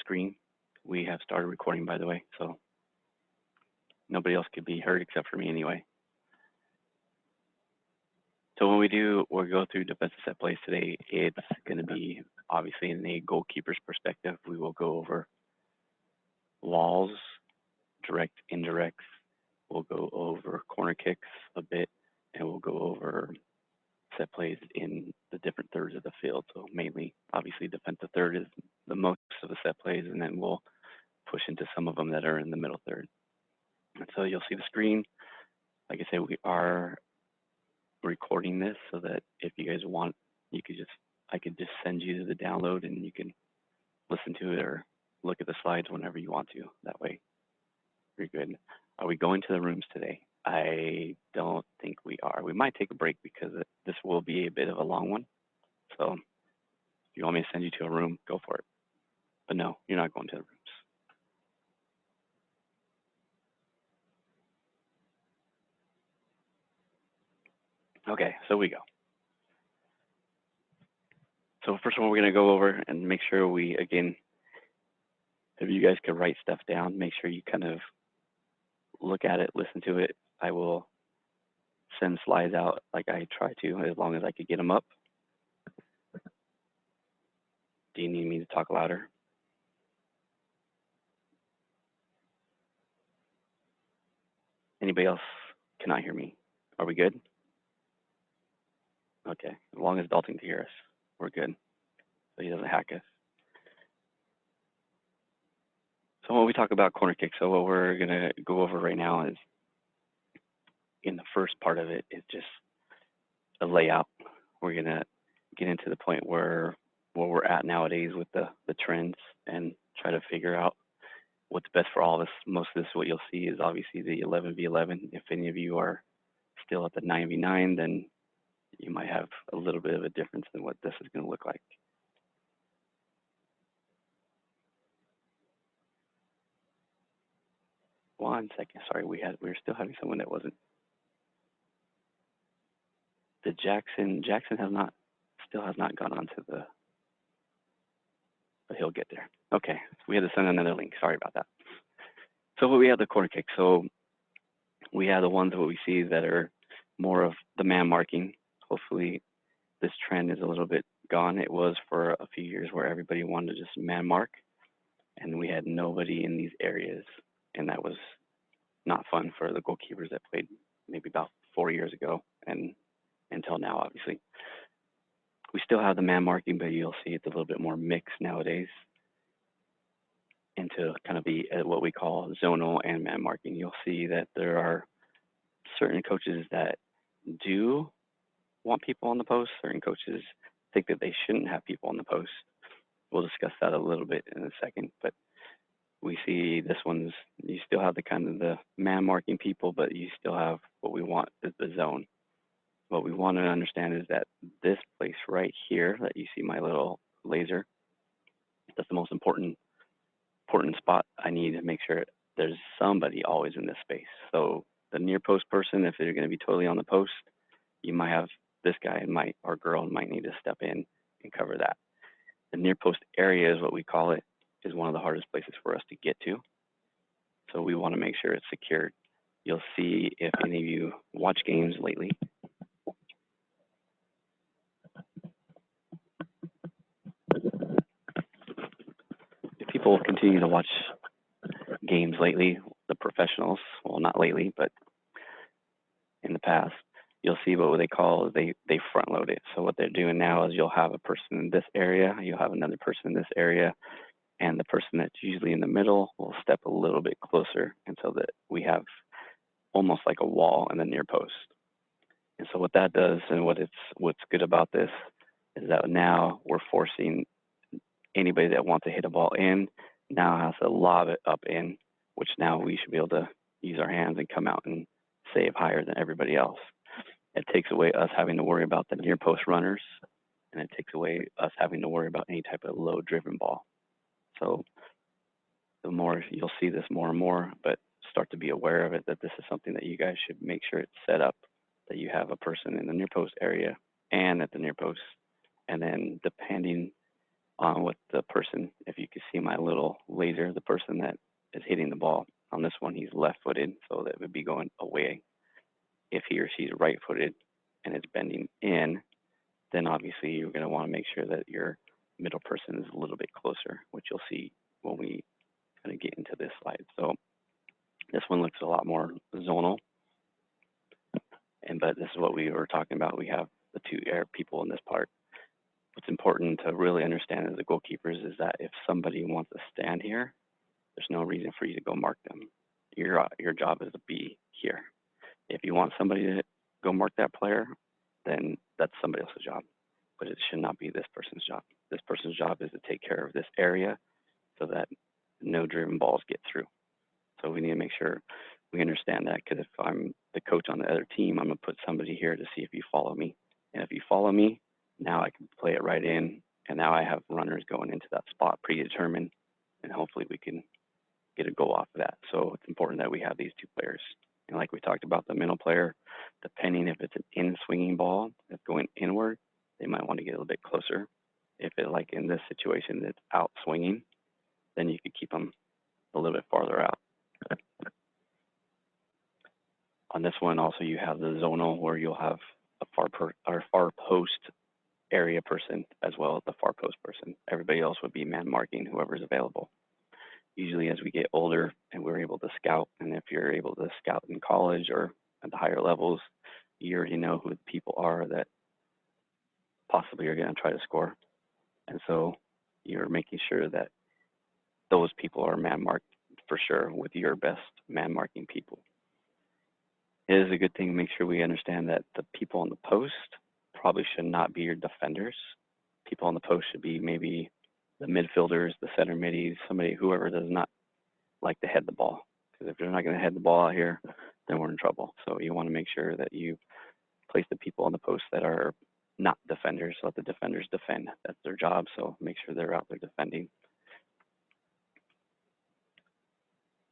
screen. We have started recording, by the way, so nobody else could be heard except for me anyway. So when we'll go through defensive set plays today, it's going to be obviously in a goalkeeper's perspective. We will go over walls, direct, indirects. We'll go over corner kicks a bit, and we'll go over set plays in the different thirds of the field. So mainly, obviously, defensive third is the most of the set plays, and then we'll push into some of them that are in the middle third. And so you'll see the screen. Like I said, we are recording this so that if you guys want, I could just send you the download and you can listen to it or look at the slides whenever you want to. That way, you're good. Are we going to the rooms today? I don't think we are. We might take a break because this will be a bit of a long one. So if you want me to send you to a room, go for it. But no, you're not going to the rooms. Okay, so we go. So first one we're going to go over and make sure we, again, if you guys could write stuff down, make sure you kind of look at it, listen to it. I will send slides out like I try to, as long as I could get them up. Do you need me to talk louder? Anybody else cannot hear me? Are we good? Okay, as long as Dalton can hear us, we're good. So he doesn't hack us. So when we talk about corner kicks, so what we're gonna go over right now is, in the first part of it, is just a layout. We're gonna get into the point where we're at nowadays with the trends and try to figure out what's best for all of us. Most of this, what you'll see is obviously the 11v11. If any of you are still at the 9v9, then you might have a little bit of a difference in what this is going to look like. One second, sorry, we were still having someone that wasn't. The Jackson still has not gone onto the, but he'll get there. Okay, so we had to send another link. Sorry about that. So we have the corner kick. So we have the ones that we see that are more of the man marking. Hopefully this trend is a little bit gone. It was for a few years where everybody wanted to just man mark, and we had nobody in these areas, and that was not fun for the goalkeepers that played maybe about 4 years ago and until now, obviously. We still have the man marking, but you'll see it's a little bit more mixed nowadays into kind of what we call zonal and man marking. You'll see that there are certain coaches that do want people on the post. Certain coaches think that they shouldn't have people on the post. We'll discuss that a little bit in a second, but we see this one's, you still have the kind of the man marking people, but you still have what we want is the zone. What we want to understand is that this place right here that you see my little laser, that's the most important spot. I need to make sure there's somebody always in this space. So the near post person, if they're going to be totally on the post, you might have this guy or girl might need to step in and cover that. The near post area is what we call it, is one of the hardest places for us to get to. So we want to make sure it's secured. You'll see if any of you watch games lately. If people continue to watch games lately, the professionals, well, not lately, but in the past, you'll see what they call, they front load it. So what they're doing now is you'll have a person in this area, you'll have another person in this area, and the person that's usually in the middle will step a little bit closer until that we have almost like a wall in the near post. And so what that does, and what's good about this, is that now we're forcing anybody that wants to hit a ball in now has to lob it up in, which now we should be able to use our hands and come out and save higher than everybody else. It takes away us having to worry about the near post runners, and it takes away us having to worry about any type of low driven ball. So the more you'll see this more and more, but start to be aware of it, that this is something that you guys should make sure it's set up, that you have a person in the near post area and at the near post. And then depending on with the person. If you can see my little laser, the person that is hitting the ball. On this one, he's left-footed, so that would be going away. If he or she is right-footed and it's bending in, then obviously you're going to want to make sure that your middle person is a little bit closer, which you'll see when we kind of get into this slide. So this one looks a lot more zonal, but this is what we were talking about. We have the two air people in this part. What's important to really understand as the goalkeepers is that if somebody wants to stand here, there's no reason for you to go mark them. Your job is to be here. If you want somebody to go mark that player, then that's somebody else's job. But it should not be this person's job. This person's job is to take care of this area so that no driven balls get through. So we need to make sure we understand that, because if I'm the coach on the other team, I'm going to put somebody here to see if you follow me. And if you follow me, now I can play it right in, and now I have runners going into that spot predetermined, and hopefully we can get a goal off of that. So it's important that we have these two players. And like we talked about, the middle player, depending if it's an in-swinging ball that's going inward, they might want to get a little bit closer. If it, like in this situation, it's out swinging, then you could keep them a little bit farther out. On this one, also, you have the zonal, where you'll have a far post area person as well as the far post person. Everybody else would be man marking whoever's available. Usually as we get older and we're able to scout, and if you're able to scout in college or at the higher levels, you already know who the people are that possibly are going to try to score. And so you're making sure that those people are man marked for sure with your best man marking people. It is a good thing to make sure we understand that the people on the post probably should not be your defenders. People on the post should be maybe the midfielders, the center middies, whoever does not like to head the ball. Because if they're not going to head the ball out here, then we're in trouble. So you want to make sure that you place the people on the post that are not defenders. Let the defenders defend. That's their job. So make sure they're out there defending.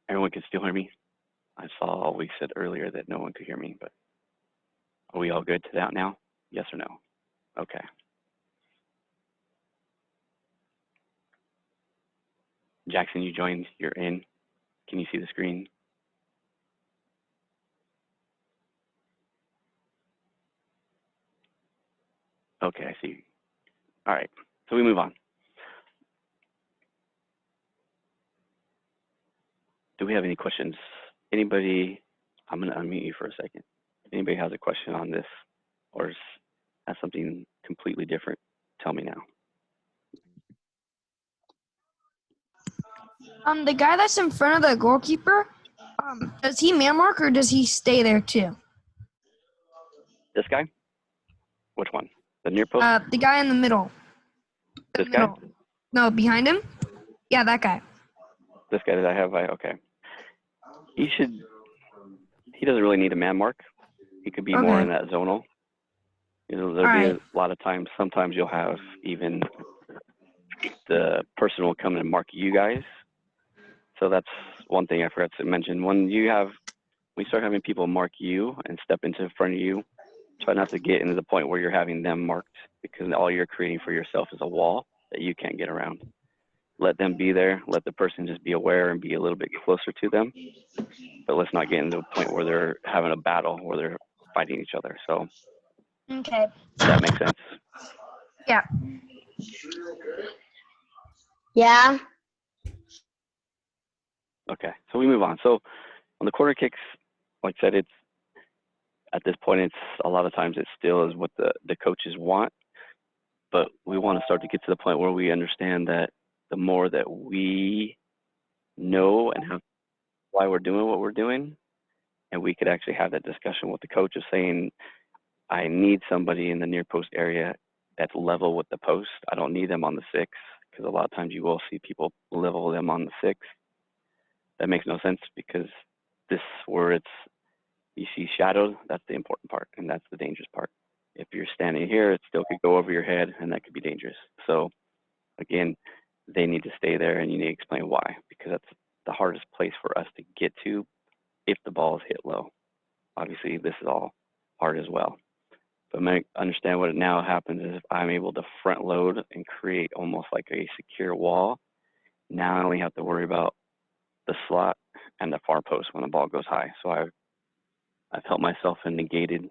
Everyone can still hear me? I saw we said earlier that no one could hear me, but are we all good to that now? Yes or no? Okay. Jackson, you joined, you're in. Can you see the screen? Okay, I see. All right, so we move on. Do we have any questions? Anybody, I'm gonna unmute you for a second. Anybody has a question on this or has something completely different, tell me now. The guy that's in front of the goalkeeper, does he man mark or does he stay there too? This guy? Which one? The near post? The guy in the middle. This guy? No, behind him? Yeah, that guy. This guy that I have, okay. He doesn't really need a man mark. He could be more in that zonal. There'll be a lot of times, sometimes you'll have even the person will come and mark you guys. So that's one thing I forgot to mention. When we start having people mark you and step into front of you, try not to get into the point where you're having them marked, because all you're creating for yourself is a wall that you can't get around. Let them be there. Let the person just be aware and be a little bit closer to them. But let's not get into a point where they're having a battle, where they're fighting each other. So, okay. Does that make sense? Yeah. Yeah. Okay, so we move on. So on the corner kicks, like I said, it's at this point, it's a lot of times it still is what the coaches want, but we want to start to get to the point where we understand that the more that we know and have why we're doing what we're doing, and we could actually have that discussion with the coach of saying, I need somebody in the near post area that's level with the post. I don't need them on the 6, because a lot of times you will see people level them on the 6. That makes no sense, because this where you see shadowed, that's the important part, and that's the dangerous part. If you're standing here, it still could go over your head, and that could be dangerous. So again, they need to stay there, and you need to explain why, because that's the hardest place for us to get to if the ball is hit low. Obviously, this is all hard as well. But understand what now happens is if I'm able to front load and create almost like a secure wall, now I only have to worry about the slot and the far post when the ball goes high. So I've helped myself and negated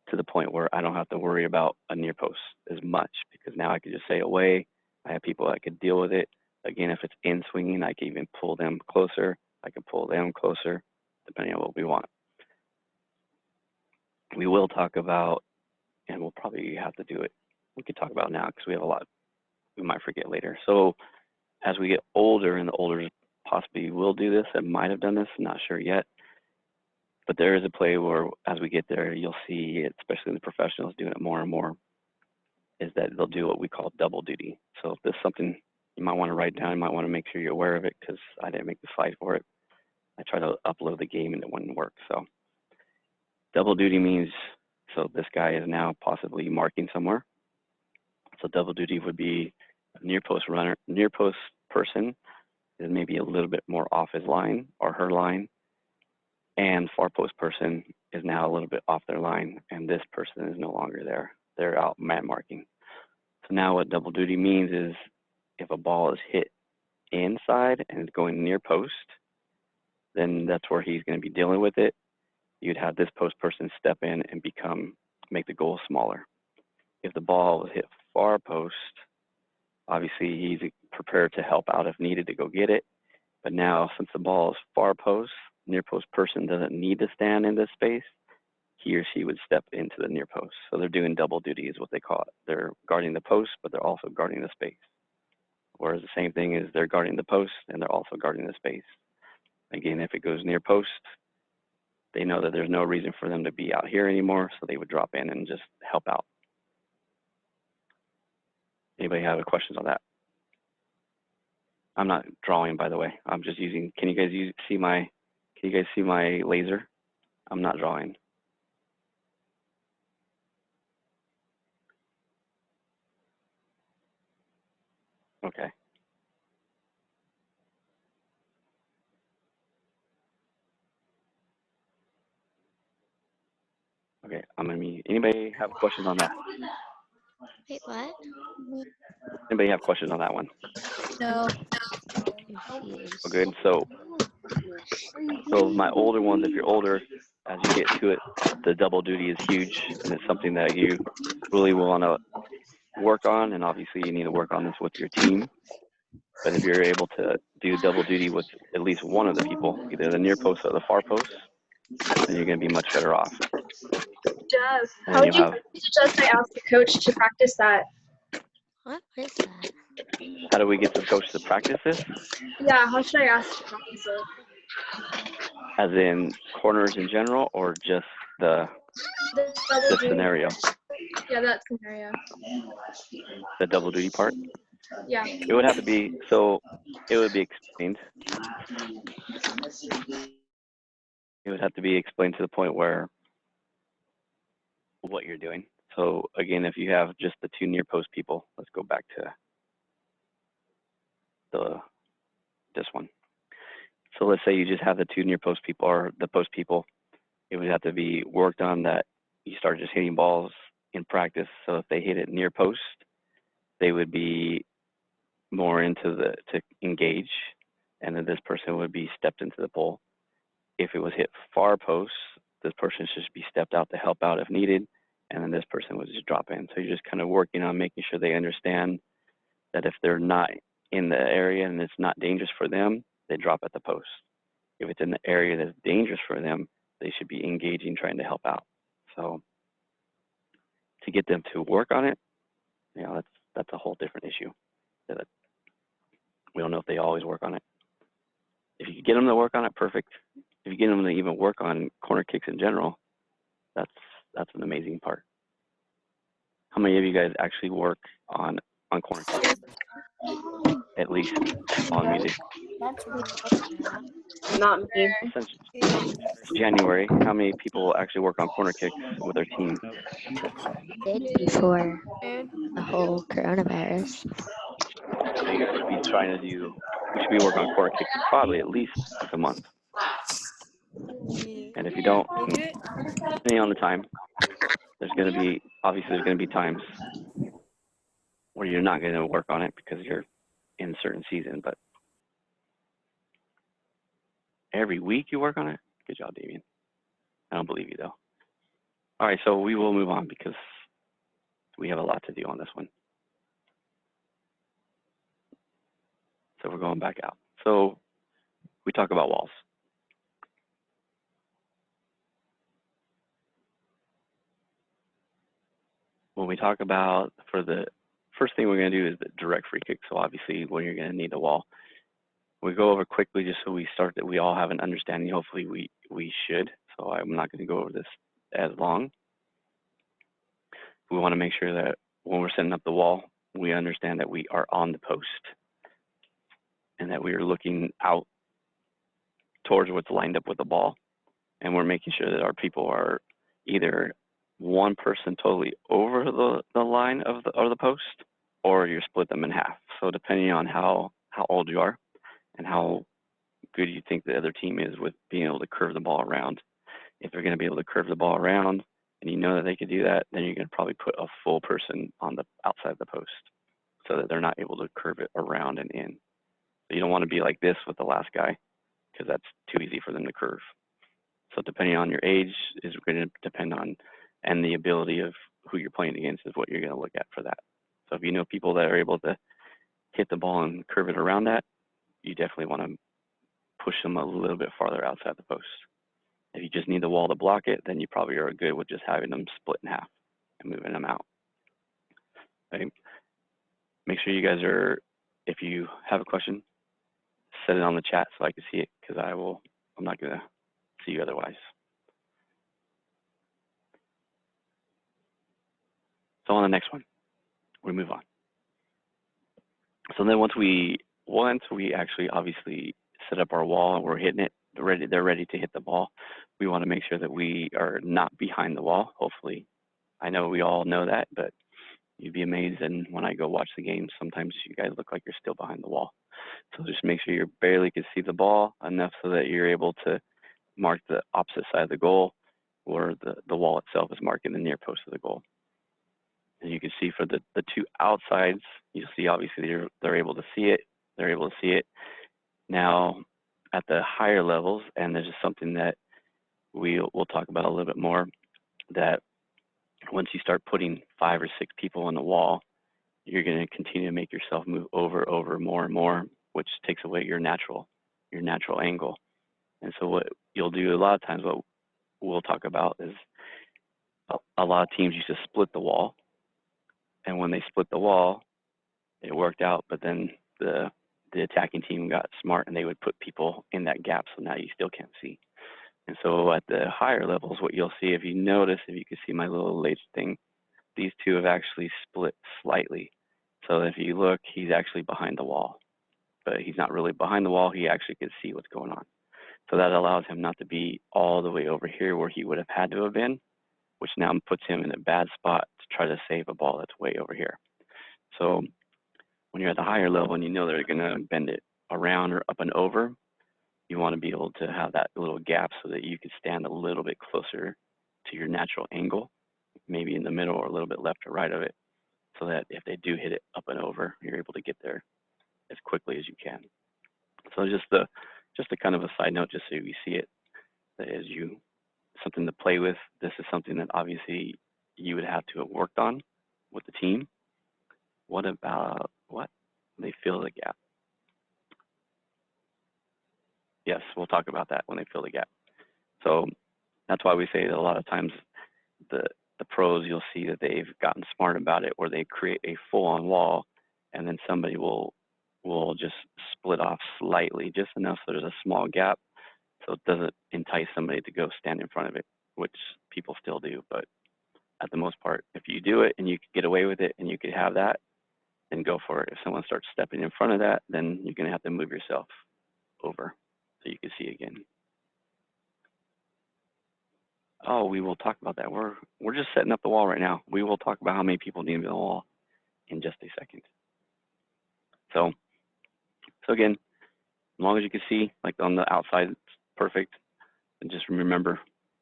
to the point where I don't have to worry about a near post as much, because now I can just say away. I have people that could deal with it. Again, if it's in swinging, I can even pull them closer. I can pull them closer, depending on what we want. We will talk about, and we'll probably have to do it. We could talk about now because we have a lot we might forget later. So as we get older, and the older possibly will do this and might have done this, I'm not sure yet. But there is a play where as we get there, you'll see it, especially the professionals doing it more and more, is that they'll do what we call double duty. So if this is something you might want to write down, you might want to make sure you're aware of it, because I didn't make the slide for it. I tried to upload the game and it wouldn't work. So double duty means, so this guy is now possibly marking somewhere. So double duty would be a near post runner, near post person is maybe a little bit more off his line or her line, and far post person is now a little bit off their line, and this person is no longer there. They're out man marking. So now what double duty means is if a ball is hit inside and is going near post, then that's where he's going to be dealing with it. You'd have this post person step in and make the goal smaller. If the ball was hit far post, obviously he's prepared to help out if needed to go get it. But now, since the ball is far post, near post person doesn't need to stand in this space. He or she would step into the near post. So they're doing double duty is what they call it. They're guarding the post, but they're also guarding the space. Whereas the same thing is they're guarding the post and they're also guarding the space. Again, if it goes near post, they know that there's no reason for them to be out here anymore, so they would drop in and just help out. Anybody have any questions on that? I'm not drawing, by the way. I'm just using, can you guys see my laser? I'm not drawing. Okay. Okay, I'm gonna mute. Anybody have questions on that? Wait, what? Anybody have questions on that one? No. Confused. Oh, good. So my older ones, if you're older, as you get to it, the double duty is huge, and it's something that you really want to work on, and obviously you need to work on this with your team. But if you're able to do double duty with at least one of the people, either the near post or the far post, then you're going to be much better off. Jeff, And how would you'll you suggest I ask the coach to practice that? What is that? How do we get the coach to practice this? Yeah, how should I ask to practice it? As in corners in general, or just the double duty. scenario? Yeah, that scenario. The double duty part? Yeah. It would have to be, so it would be explained. It would have to be explained to the point where what you're doing. So again, if you have just the two near post people, let's go back to this one. So let's say you just have the two near post people or the post people. It would have to be worked on that you start just hitting balls in practice. So if they hit it near post, they would be more to engage, and then this person would be stepped into the pole. If it was hit far post, this person should be stepped out to help out if needed, and then this person would just drop in. So you're just kind of working on making sure they understand that if they're not in the area and it's not dangerous for them, they drop at the post. If it's in the area that's dangerous for them, they should be engaging, trying to help out. So to get them to work on it, that's a whole different issue. We don't know if they always work on it. If you get them to work on it, perfect. If you get them to even work on corner kicks in general, that's an amazing part. How many of you guys actually work on corner kicks? At least on music. Not me. Since January, how many people actually work on corner kicks with their team? Did before the whole coronavirus. So you guys should be trying to do, we should be working on corner kicks probably at least once a month. And if you don't, depending on the time, obviously there's going to be times where you're not going to work on it because you're in a certain season, but every week you work on it? Good job, Damien. I don't believe you, though. All right, so we will move on because we have a lot to do on this one. So we're going back out. So we talk about walls. When we talk about, for the first thing we're going to do is the direct free kick. So obviously when you're going to need a wall. We go over quickly just so we start that we all have an understanding. Hopefully we should. So I'm not going to go over this as long. We want to make sure that when we're setting up the wall, we understand that we are on the post and that we are looking out towards what's lined up with the ball. And we're making sure that our people are either one person totally over the line of the post, or you split them in half. So depending on how old you are and how good you think the other team is with being able to curve the ball around. If they're going to be able to curve the ball around and you know that they could do that, then you're going to probably put a full person on the outside of the post so that they're not able to curve it around and in. So you don't want to be like this with the last guy because that's too easy for them to curve. So depending on your age is going to depend on, and the ability of who you're playing against is what you're going to look at for that. So if you know people that are able to hit the ball and curve it around that, you definitely want to push them a little bit farther outside the post. If you just need the wall to block it, then you probably are good with just having them split in half and moving them out. Okay. Make sure you guys are, if you have a question, set it on the chat so I can see it because I'm not going to see you otherwise. So on the next one, we move on. So then once we actually obviously set up our wall and we're hitting it, they're ready to hit the ball, we want to make sure that we are not behind the wall. Hopefully, I know we all know that, but you'd be amazed. And when I go watch the game, sometimes you guys look like you're still behind the wall. So just make sure you barely can see the ball enough so that you're able to mark the opposite side of the goal, or the wall itself is marking the near post of the goal. And you can see for the two outsides, you'll see obviously they're able to see it. They're able to see it. Now, at the higher levels, and this is something that we'll talk about a little bit more, that once you start putting 5 or 6 people on the wall, you're going to continue to make yourself move over more and more, which takes away your natural angle. And so what you'll do a lot of times, what we'll talk about is a lot of teams used to split the wall. And when they split the wall, it worked out, but then the attacking team got smart and they would put people in that gap, so now you still can't see. And so at the higher levels, what you'll see, if you notice, if you can see my little laser thing, these two have actually split slightly. So if you look, he's actually behind the wall, but he's not really behind the wall. He actually can see what's going on. So that allows him not to be all the way over here where he would have had to have been, which now puts him in a bad spot to try to save a ball that's way over here. So when you're at the higher level and you know they're going to bend it around or up and over, you want to be able to have that little gap so that you can stand a little bit closer to your natural angle, maybe in the middle or a little bit left or right of it, so that if they do hit it up and over, you're able to get there as quickly as you can. So just a kind of a side note, just so you see it, that is something to play with. This is something that obviously you would have to have worked on with the team. What about what? They fill the gap. Yes, we'll talk about that when they fill the gap. So that's why we say that a lot of times the pros, you'll see that they've gotten smart about it, where they create a full-on wall, and then somebody will just split off slightly, just enough so there's a small gap, so it doesn't entice somebody to go stand in front of it, which people still do. But at the most part, if you do it and you can get away with it and you could have that, then go for it. If someone starts stepping in front of that, then you're going to have to move yourself over so you can see again. Oh, we will talk about that. We're just setting up the wall right now. We will talk about how many people need to be on the wall in just a second. So again, as long as you can see, like on the outside, it's perfect. And just remember,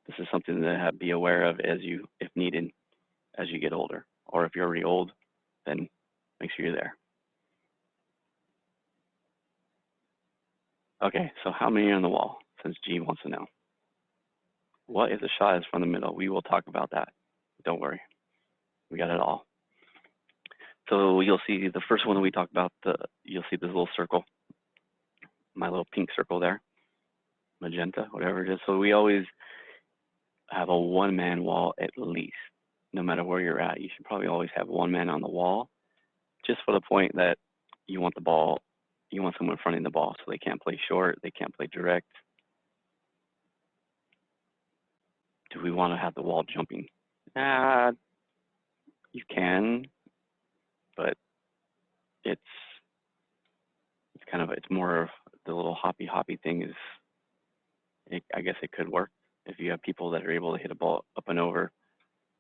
this is something to be aware of if needed. as you get older. Or if you're already old, then make sure you're there. Okay, so how many are on the wall, since G wants to know? What if the shot is from the middle? We will talk about that. Don't worry. We got it all. So you'll see the first one that we talked about, you'll see this little circle, my little pink circle there, magenta, whatever it is. So we always have a one-man wall at least, no matter where you're at. You should probably always have one man on the wall, just for the point that you want the ball, you want someone fronting the ball so they can't play short, they can't play direct. Do we want to have the wall jumping? You can, but it's kind of, it's more of the little hoppy thing is, I guess it could work. If you have people that are able to hit a ball up and over,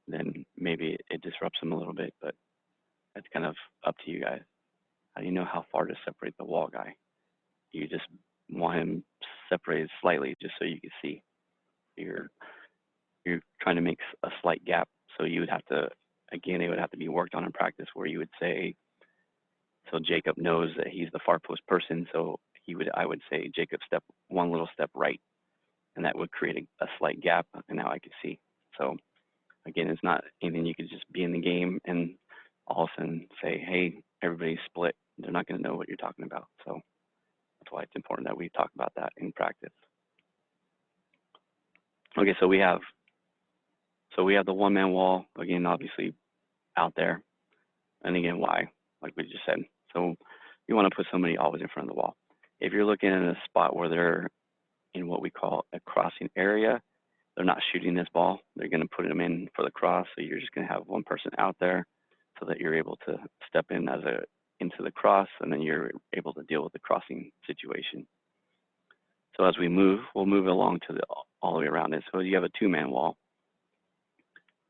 then maybe it disrupts them a little bit, but that's kind of up to you guys. How do you know how far to separate the wall guy? You just want him separated slightly just so you can see. You're trying to make a slight gap, so you would have to, again, it would have to be worked on in practice, where you would say, so Jacob knows that he's the far post person, so I would say, Jacob, step one little step right, and that would create a slight gap, and now I can see. So again, it's not anything you could just be in the game and all of a sudden say, hey, everybody's split. They're not going to know what you're talking about. So that's why it's important that we talk about that in practice. Okay, so we have the one-man wall, again, obviously out there. And again, why? Like we just said. So you want to put somebody always in front of the wall. If you're looking at a spot where they're in what we call a crossing area, they're not shooting this ball. They're going to put them in for the cross. So you're just going to have one person out there so that you're able to step in into the cross, and then you're able to deal with the crossing situation. So as we move, we'll move along to all the way around it. So you have a two-man wall.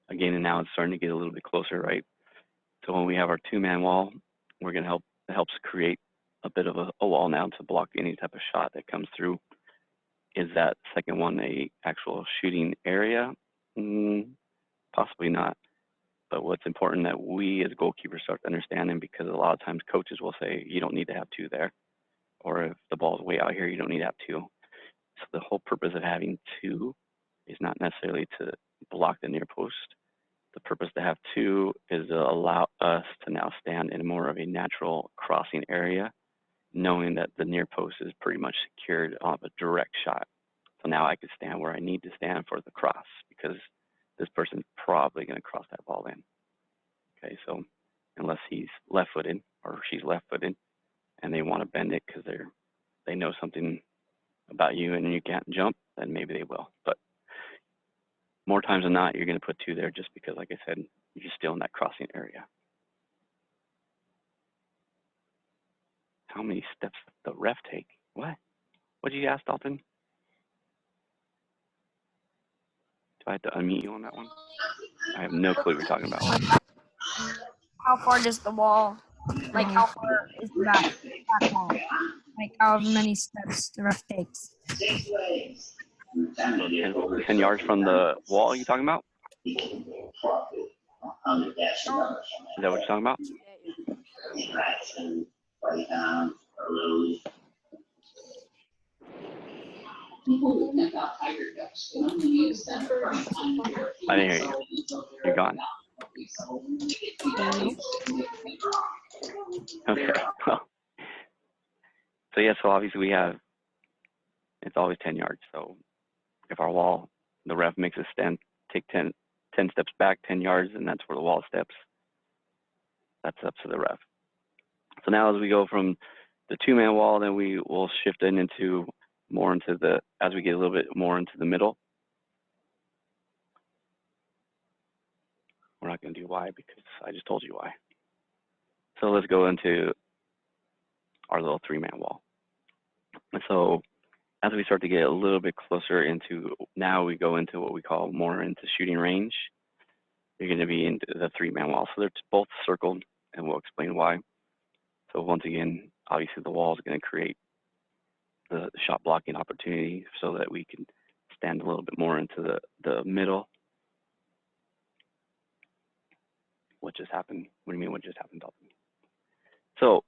Again, and now it's starting to get a little bit closer, right? So when we have our two-man wall, we're going to it helps create a bit of a wall now to block any type of shot that comes through. Is that second one a actual shooting area? Possibly not. But what's important that we as goalkeepers start understanding, because a lot of times coaches will say, you don't need to have two there. Or if the ball's way out here, you don't need to have two. So the whole purpose of having two is not necessarily to block the near post. The purpose to have two is to allow us to now stand in more of a natural crossing area, knowing that the near post is pretty much secured off a direct shot. So now I can stand where I need to stand for the cross, because this person's probably going to cross that ball in. Okay, so unless he's left-footed or she's left-footed and they want to bend it because they know something about you and you can't jump, then maybe they will. But more times than not, you're going to put two there just because, like I said, you're still in that crossing area. How many steps does the ref take? What? What did you ask, Dalton? Do I have to unmute you on that one? I have no clue what you're talking about. How far does the wall, like how far is the back wall? Like how many steps the ref takes? So 10 yards from the wall you're talking about? Is that what you're talking about? I didn't hear you. You're gone. Okay. Well, so yeah, so obviously we have, it's always 10 yards. So if our wall, the ref makes us stand, take 10 steps back, 10 yards, and that's where the wall steps. That's up to the ref. So now as we go from the two-man wall, then we will shift in into more into as we get a little bit more into the middle. We're not going to do why because I just told you why. So let's go into our little three-man wall. And so as we start to get a little bit closer into, now we go into what we call more into shooting range. You're going to be into the three-man wall. So they're both circled, and we'll explain why. So once again, obviously the wall is going to create the shot blocking opportunity so that we can stand a little bit more into the middle. What just happened? What do you mean what just happened, Dalton? So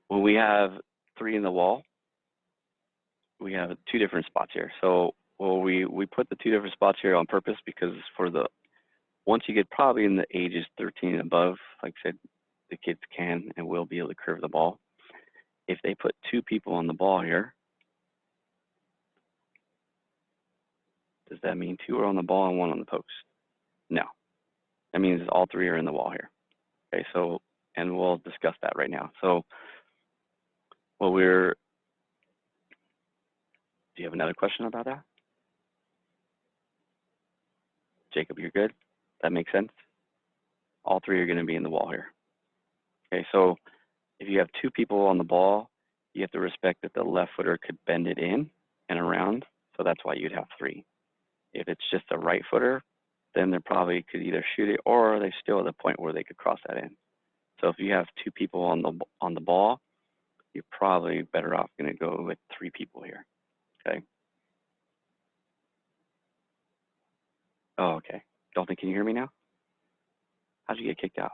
when we have 3 in the wall, we have 2 different spots here. So we put the 2 different spots here on purpose because for the once you get probably in the ages 13 and above, like I said, the kids can and will be able to curve the ball. If they put 2 people on the ball here, does that mean 2 are on the ball and 1 on the post? No. That means all 3 are in the wall here. Okay, so, and we'll discuss that right now. So what do you have another question about that? Jacob, you're good? That makes sense? All 3 are going to be in the wall here. Okay, so if you have 2 people on the ball, you have to respect that the left footer could bend it in and around, so that's why you'd have 3. If it's just a right footer, then they probably could either shoot it or they're still at the point where they could cross that in. So if you have 2 people on the ball, you're probably better off going to go with 3 people here. Okay. Oh, okay. Dalton, can you hear me now? How'd you get kicked out?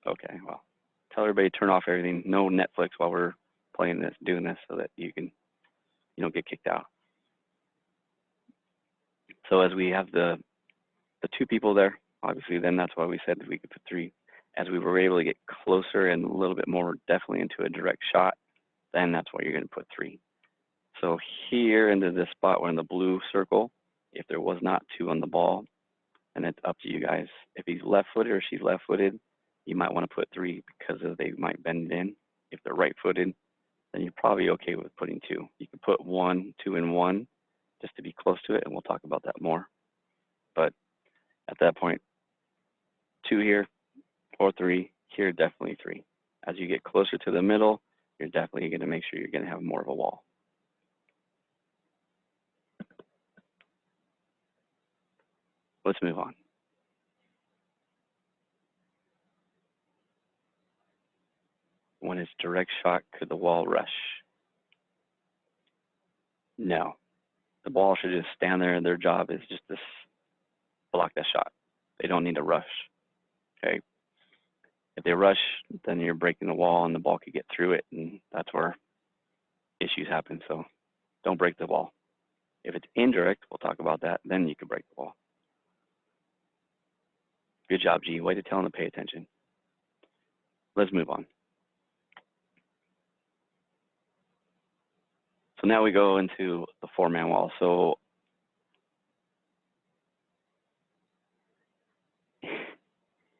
Okay, well, tell everybody to turn off everything. No Netflix while we're playing this, doing this, so that you don't get kicked out. So as we have the 2 people there, obviously, then that's why we said that we could put 3. As we were able to get closer and a little bit more definitely into a direct shot, then that's why you're going to put 3. So here into this spot, we're in the blue circle. If there was not 2 on the ball, and it's up to you guys. If he's left-footed or she's left-footed, you might want to put 3 because they might bend it in. If they're right-footed, then you're probably okay with putting 2. You can put 1, 2, and 1 just to be close to it, and we'll talk about that more. But at that point, 2 here or 3 here, definitely 3. As you get closer to the middle, you're definitely going to make sure you're going to have more of a wall. Let's move on. When it's direct shot, could the wall rush? No. The ball should just stand there, and their job is just to block that shot. They don't need to rush. Okay. If they rush, then you're breaking the wall, and the ball could get through it, and that's where issues happen. So don't break the wall. If it's indirect, we'll talk about that. Then you can break the wall. Good job, G. Way to tell them to pay attention. Let's move on. So now we go into the 4-man wall. So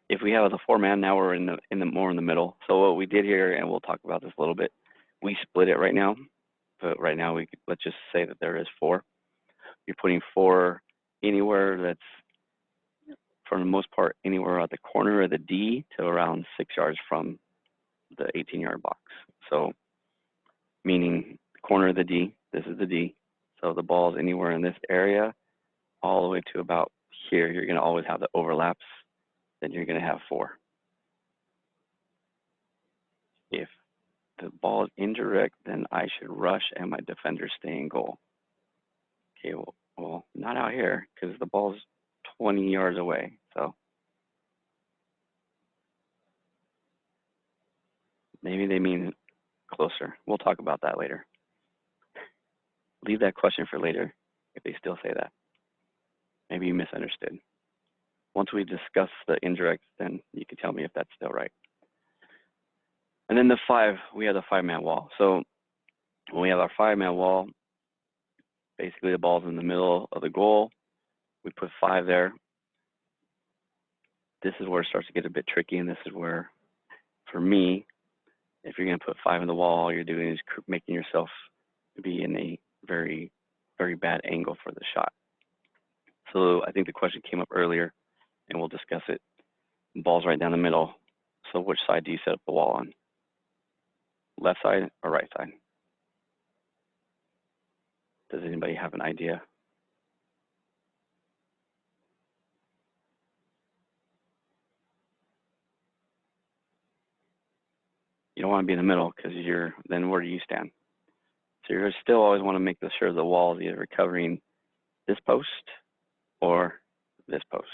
if we have the 4-man, now we're in the more in the middle. So what we did here, and we'll talk about this a little bit, we split it right now. But right now, let's just say that there is 4. You're putting 4 anywhere that's, for the most part, anywhere at the corner of the D to around 6 yards from the 18-yard box. So meaning the corner of the D, this is the D. So the ball's anywhere in this area, all the way to about here. You're going to always have the overlaps. Then you're going to have 4. If the ball is indirect, then I should rush and my defenders stay in goal. Okay, well, not out here because the ball's 20 yards away. So maybe they mean closer. We'll talk about that later. Leave that question for later if they still say that. Maybe you misunderstood. Once we discuss the indirect, then you can tell me if that's still right. And then the 5, we have the 5-man wall. So when we have our 5-man wall, basically the ball's in the middle of the goal. We put 5 there. This is where it starts to get a bit tricky, and this is where, for me, if you're going to put 5 in the wall, all you're doing is making yourself be in a very, very bad angle for the shot. So I think the question came up earlier, and we'll discuss it. The ball's right down the middle. So which side do you set up the wall on? Left side or right side? Does anybody have an idea? You don't want to be in the middle because then where do you stand? So you still always want to make sure the wall is either covering this post or this post.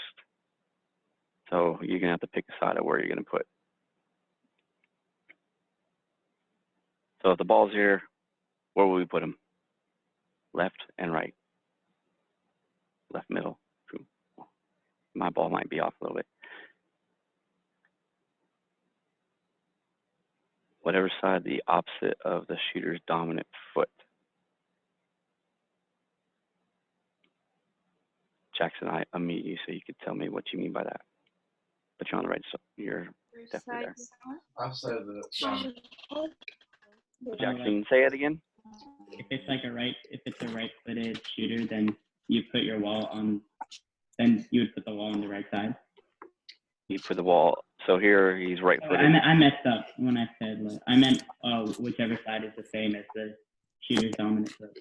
So you're gonna have to pick a side of where you're gonna put. So if the ball's here, where will we put them? Left and right. Left, middle. My ball might be off a little bit. Whatever side the opposite of the shooter's dominant foot. Jackson, I unmute you so you could tell me what you mean by that. But you're on the right side. You're definitely there. Outside of the Jackson, say it again. If it's a right-footed shooter, then you put your wall on. Then you would put the wall on the right side. You put the wall. So here he's Oh, right-footed. I messed up when I said I meant whichever side is the same as the shooter's dominant foot.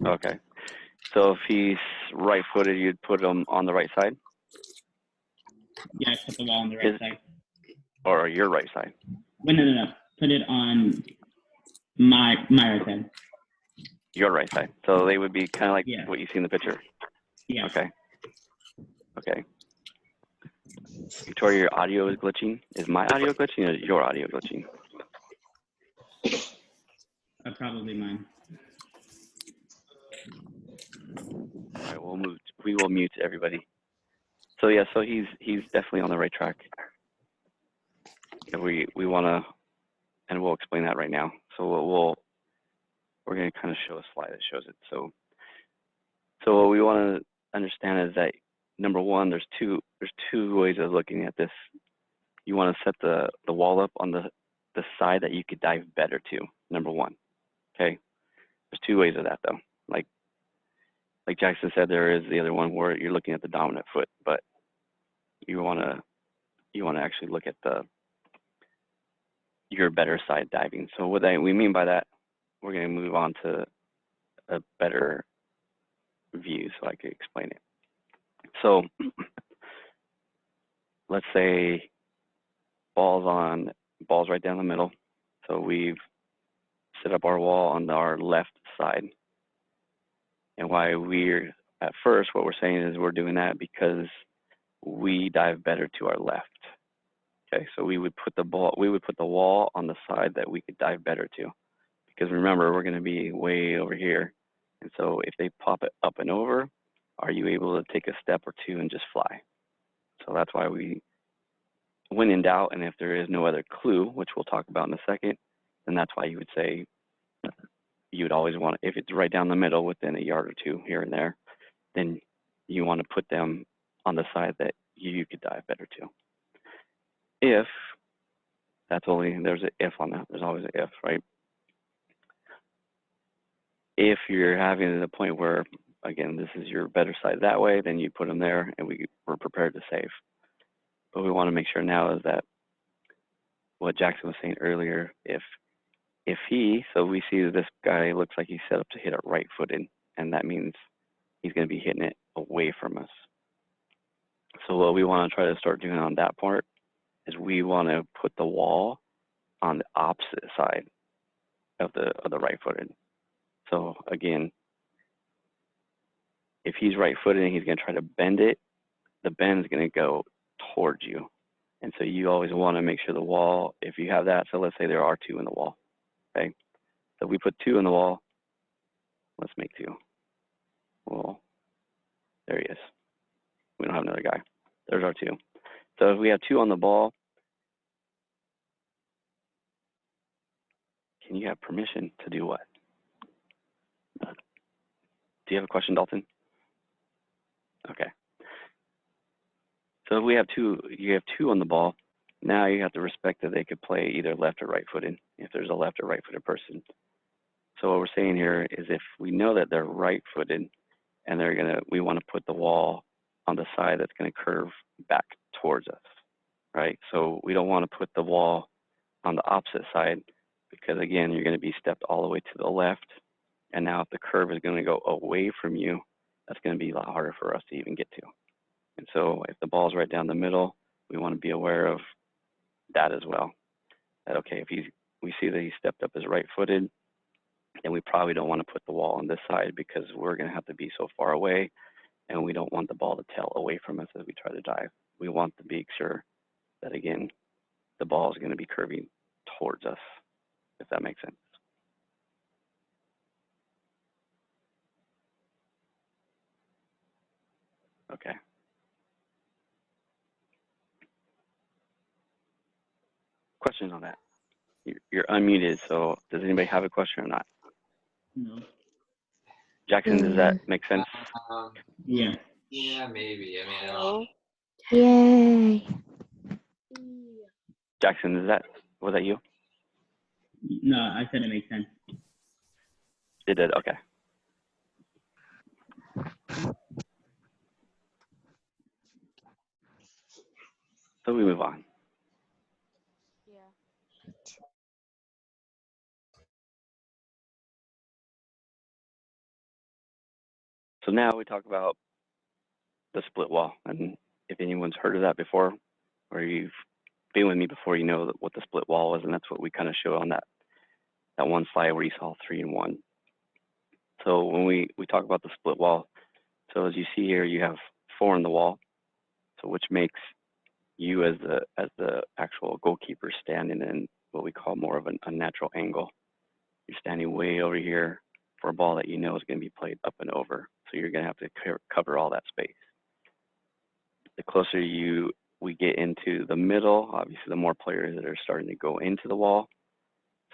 Okay. So if he's right-footed, you'd put him on the right side? Yeah, I put the wall on the right side. Or your right side? Wait, no. Put it on my right side. Your right side. So they would be kind of like Yeah. what you see in the picture? Yeah. Okay. Okay. Victoria, your audio is glitching. Is my audio glitching or is your audio glitching? Probably mine. All right, we will mute everybody. So yeah, so he's definitely on the right track. And we want to, and we'll explain that right now. So we're going to kind of show a slide that shows it. So what we want to understand is that number one, there's two ways of looking at this. You want to set the wall up on the side that you could dive better to. Number one. Okay. There's two ways of that though. Like Jackson said, there is the other one where you're looking at the dominant foot, but you want to actually look at your better side diving. So what we mean by that, we're going to move on to a better view so I can explain it. So let's say ball's right down the middle. So we've set up our wall on our left side. And why at first, what we're saying is we're doing that because we dive better to our left. Okay, so we would put the wall on the side that we could dive better to. Because remember, we're going to be way over here. And so if they pop it up and over, are you able to take a step or two and just fly? So that's why when in doubt, and if there is no other clue, which we'll talk about in a second, then that's why you would say you would always want, if it's right down the middle within a yard or two here and there, then you want to put them on the side that you could dive better to. If there's an if on that, there's always an if, right? If you're having the point where, again, this is your better side that way, then you put them there and we're prepared to save. But we want to make sure now is that what Jackson was saying earlier, so we see that this guy looks like he's set up to hit it right-footed, and that means he's going to be hitting it away from us. So what we want to try to start doing on that part is we want to put the wall on the opposite side of the right-footed. So again, if he's right-footed and he's going to try to bend it, the bend is going to go towards you. And so you always want to make sure the wall, if you have that, so let's say there are two in the wall, okay? So we put two in the wall. Let's make two. Well, there he is. We don't have another guy. There's our two. So if we have two on the ball, can you have permission to do what? Do you have a question, Dalton? Okay. So if we have you have two on the ball, now you have to respect that they could play either left or right-footed, if there's a left or right-footed person. So what we're saying here is if we know that they're right-footed and we want to put the wall on the side that's going to curve back towards us, right? So we don't want to put the wall on the opposite side because again, you're going to be stepped all the way to the left. And now if the curve is going to go away from you, that's going to be a lot harder for us to even get to. And so if the ball's right down the middle, we want to be aware of that as well. That, okay, if we see that he stepped up as right-footed, then we probably don't want to put the wall on this side because we're going to have to be so far away and we don't want the ball to tail away from us as we try to dive. We want to make sure that, again, the ball is going to be curving towards us, if that makes sense. Okay. Questions on that? You're unmuted, so does anybody have a question or not? No. Jackson, does that make sense? Yeah. Yeah, maybe. I mean, I don't. Yay. Jackson, was that you? No, I said it makes sense. It did, okay. So we move on. So now we talk about the split wall. And if anyone's heard of that before, or you've been with me before, you know what the split wall is, and that's what we kind of show on that one slide where you saw 3 and 1. So when we talk about the split wall, so as you see here, you have 4 in the wall, so which makes you as the actual goalkeeper standing in what we call more of an unnatural angle. You're standing way over here for a ball that you know is going to be played up and over, so you're going to have to cover all that space. The closer we get into the middle, obviously the more players that are starting to go into the wall.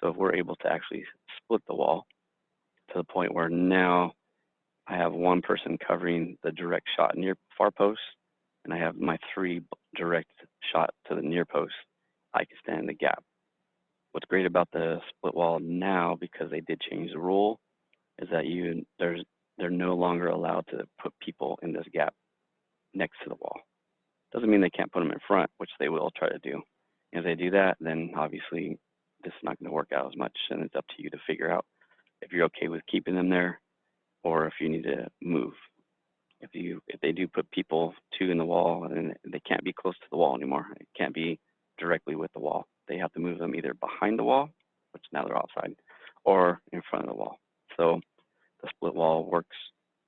So if we're able to actually split the wall to the point where now I have one person covering the direct shot near far post, and I have my 3 direct shot to the near post, I can stand in the gap. What's great about the split wall now, because they did change the rule, is that they're no longer allowed to put people in this gap next to the wall. Doesn't mean they can't put them in front, which they will try to do. And if they do that, then obviously this is not going to work out as much, and it's up to you to figure out if you're okay with keeping them there or if you need to move. If they do put people 2 in the wall, and they can't be close to the wall anymore, it can't be directly with the wall. They have to move them either behind the wall, which now they're offside, or in front of the wall. So the split wall works.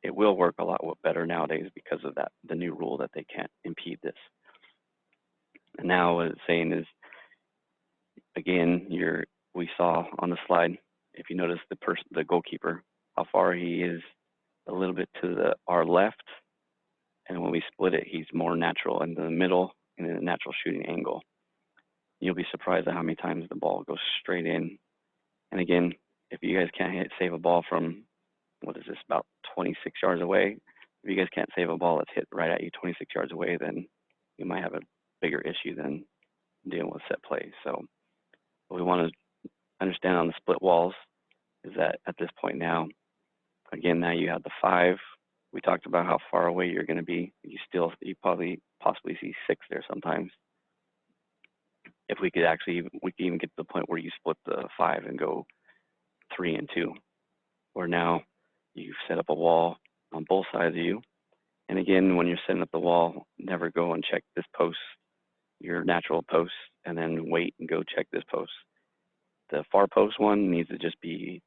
It will work a lot better nowadays because of that, the new rule that they can't impede this. And now what it's saying is, again, we saw on the slide, if you notice the goalkeeper, how far he is a little bit to our left, and when we split it, he's more natural in the middle and in a natural shooting angle. You'll be surprised at how many times the ball goes straight in. And again, if you guys can't save a ball from, what is this, about 26 yards away, if you guys can't save a ball that's hit right at you 26 yards away, then you might have a bigger issue than dealing with set plays. So what we want to understand on the split walls is that at this point now, again, now you have the 5. We talked about how far away you're going to be. You probably possibly see 6 there sometimes. If we could even get to the point where you split the 5 and go 3 and 2, where now you've set up a wall on both sides of you. And again, when you're setting up the wall, never go and check this post, your natural post, and then wait and go check this post. The far post one needs to just be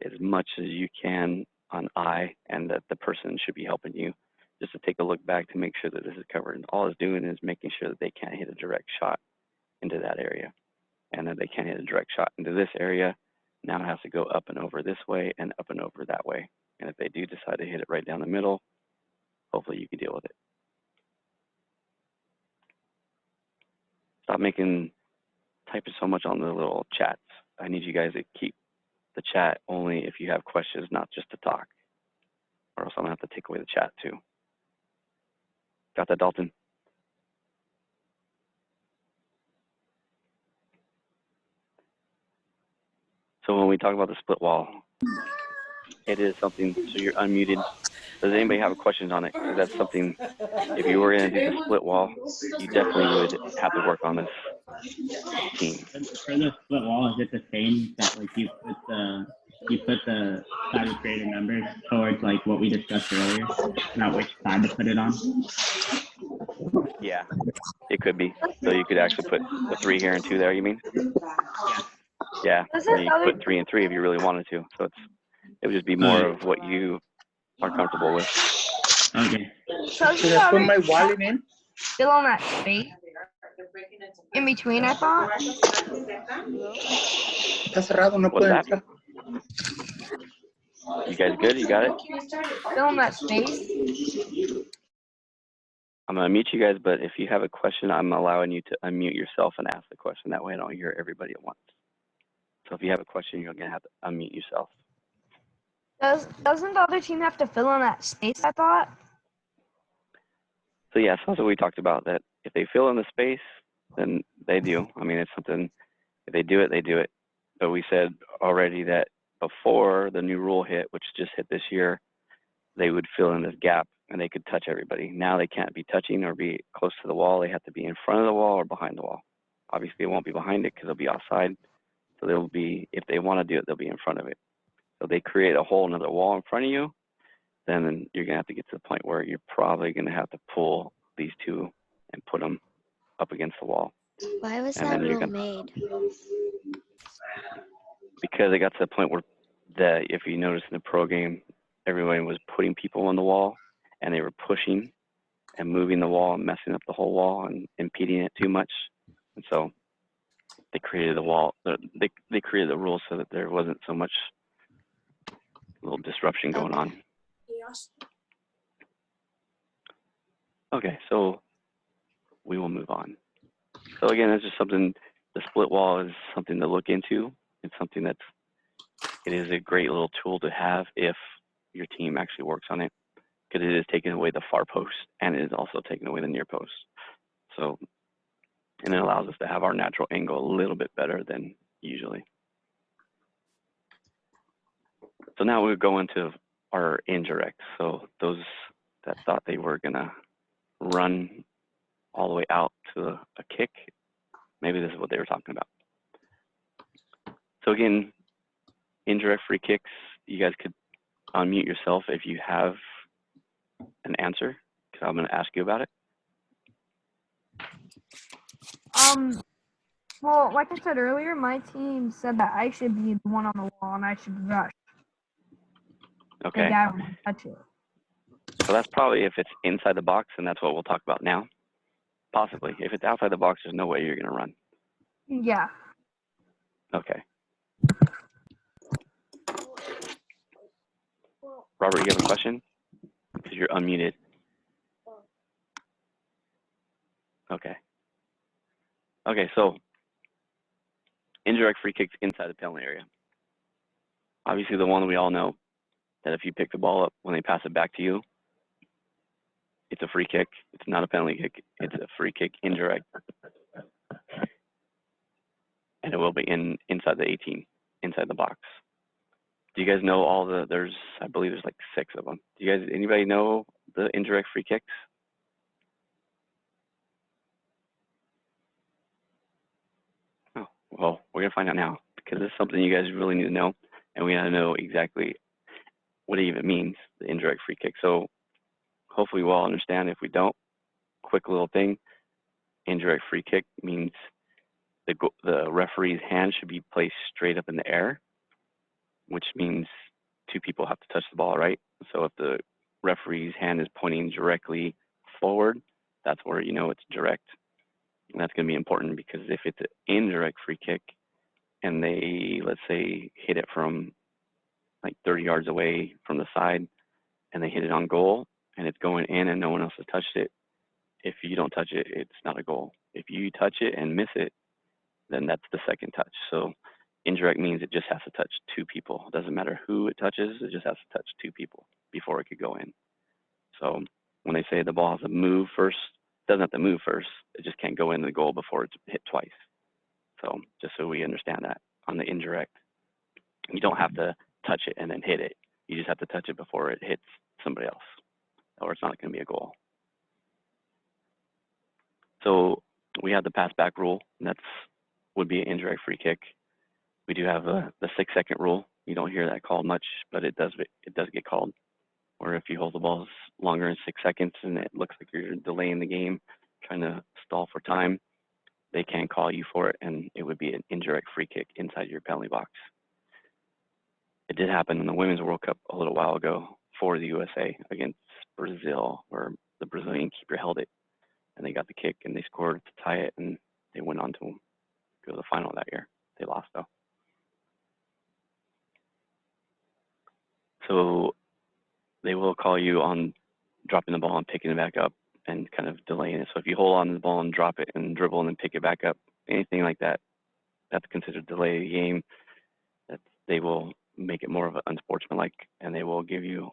as much as you can on eye, and that the person should be helping you just to take a look back to make sure that this is covered. And all it's doing is making sure that they can't hit a direct shot into that area, and that they can't hit a direct shot into this area. Now it has to go up and over this way and up and over that way. And if they do decide to hit it right down the middle, hopefully you can deal with it. Stop typing so much on the little chats. I need you guys to keep the chat only if you have questions, not just to talk, or else I'm gonna have to take away the chat too. Got that, Dalton? So when we talk about the split wall, it is something, so you're unmuted. Does anybody have questions on it? Because that's something, if you were going to do the split wall, you definitely would have to work on this team. For the split wall, is it the same that like you put the side with greater numbers towards like what we discussed earlier, not which side to put it on? Yeah, it could be. So you could actually put the 3 here and 2 there, you mean? Yeah, or you could put 3 and 3 if you really wanted to. So it would just be more of what you are comfortable with. Okay. So Should you I put already my wallet in? fill on that space in between, I thought. Está cerrado, no What was puede that? entrar. You guys good? You got it? Fill in that space. I'm gonna mute you guys, but if you have a question, I'm allowing you to unmute yourself and ask the question. That way I don't hear everybody at once. So if you have a question, you're gonna have to unmute yourself. Doesn't the other team have to fill in that space, I thought? So yeah, so that's what we talked about, that if they fill in the space, then they do. I mean, it's something, if they do it, they do it. But we said already that before the new rule hit, which just hit this year, they would fill in this gap and they could touch everybody. Now they can't be touching or be close to the wall. They have to be in front of the wall or behind the wall. Obviously, they won't be behind it because they'll be offside. So they'll be, if they want to do it, they'll be in front of it. So they create a whole another wall in front of you, then you're gonna have to get to the point where you're probably gonna have to pull these two and put them up against the wall. Why was And that then you're rule gonna, made? because it got to the point where that, if you notice in the pro game, everyone was putting people on the wall and they were pushing and moving the wall and messing up the whole wall and impeding it too much. And so they created the wall, they created the rules so that there wasn't so much little disruption going on. Okay, so we will move on. So again, it's just something, the split wall is something to look into. It's something that's, it is a great little tool to have if your team actually works on it, because it is taking away the far post and it is also taking away the near post. So, and it allows us to have our natural angle a little bit better than usually. So now we'll go into our indirect. So those that thought they were gonna run all the way out to a kick, maybe this is what they were talking about. So again, indirect free kicks, you guys could unmute yourself if you have an answer, because I'm gonna ask you about it. Well, like I said earlier, my team said that I should be the one on the wall and I should rush. Okay. The guy would touch it. So that's probably if it's inside the box, and that's what we'll talk about now. Possibly. If it's outside the box, there's no way you're gonna run. Yeah. Okay. Robert, you have a question? Because you're unmuted. Okay. Okay, so indirect free kicks inside the penalty area. Obviously, the one we all know, that if you pick the ball up when they pass it back to you, it's a free kick. It's not a penalty kick. It's a free kick indirect. And it will be inside the 18, inside the box. Do you guys know all the, I believe there's like 6 of them. Do you guys, anybody know the indirect free kicks? Oh, well, we're gonna find out now, because it's something you guys really need to know, and we gotta know exactly what it even means, the indirect free kick. So hopefully we'll all understand. If we don't, quick little thing, indirect free kick means the referee's hand should be placed straight up in the air, which means 2 people have to touch the ball, right? So if the referee's hand is pointing directly forward, that's where you know it's direct. And that's going to be important, because if it's an indirect free kick and they, let's say, hit it from like 30 yards away from the side and they hit it on goal and it's going in and no one else has touched it, if you don't touch it, it's not a goal. If you touch it and miss it, then that's the second touch. So indirect means it just has to touch 2 people. It doesn't matter who it touches, it just has to touch 2 people before it could go in. So when they say the ball has to move first, it doesn't have to move first. It just can't go in the goal before it's hit twice. So just so we understand that on the indirect, you don't have to touch it and then hit it. You just have to touch it before it hits somebody else, or it's not going to be a goal. So we have the pass back rule, and that's would be an indirect free kick. We do have the 6-second rule. You don't hear that called much, but it does get called. Or if you hold the ball longer than 6 seconds and it looks like you're delaying the game, trying to stall for time, they can call you for it, and it would be an indirect free kick inside your penalty box. It did happen in the Women's World Cup a little while ago for the USA against Brazil, where the Brazilian keeper held it, and they got the kick, and they scored to tie it, and they went on to go to the final that year. They lost, though. So they will call you on dropping the ball and picking it back up and kind of delaying it. So if you hold on to the ball and drop it and dribble and then pick it back up, anything like that, that's considered delay of the game. That they will make it more of an unsportsmanlike, and they will give you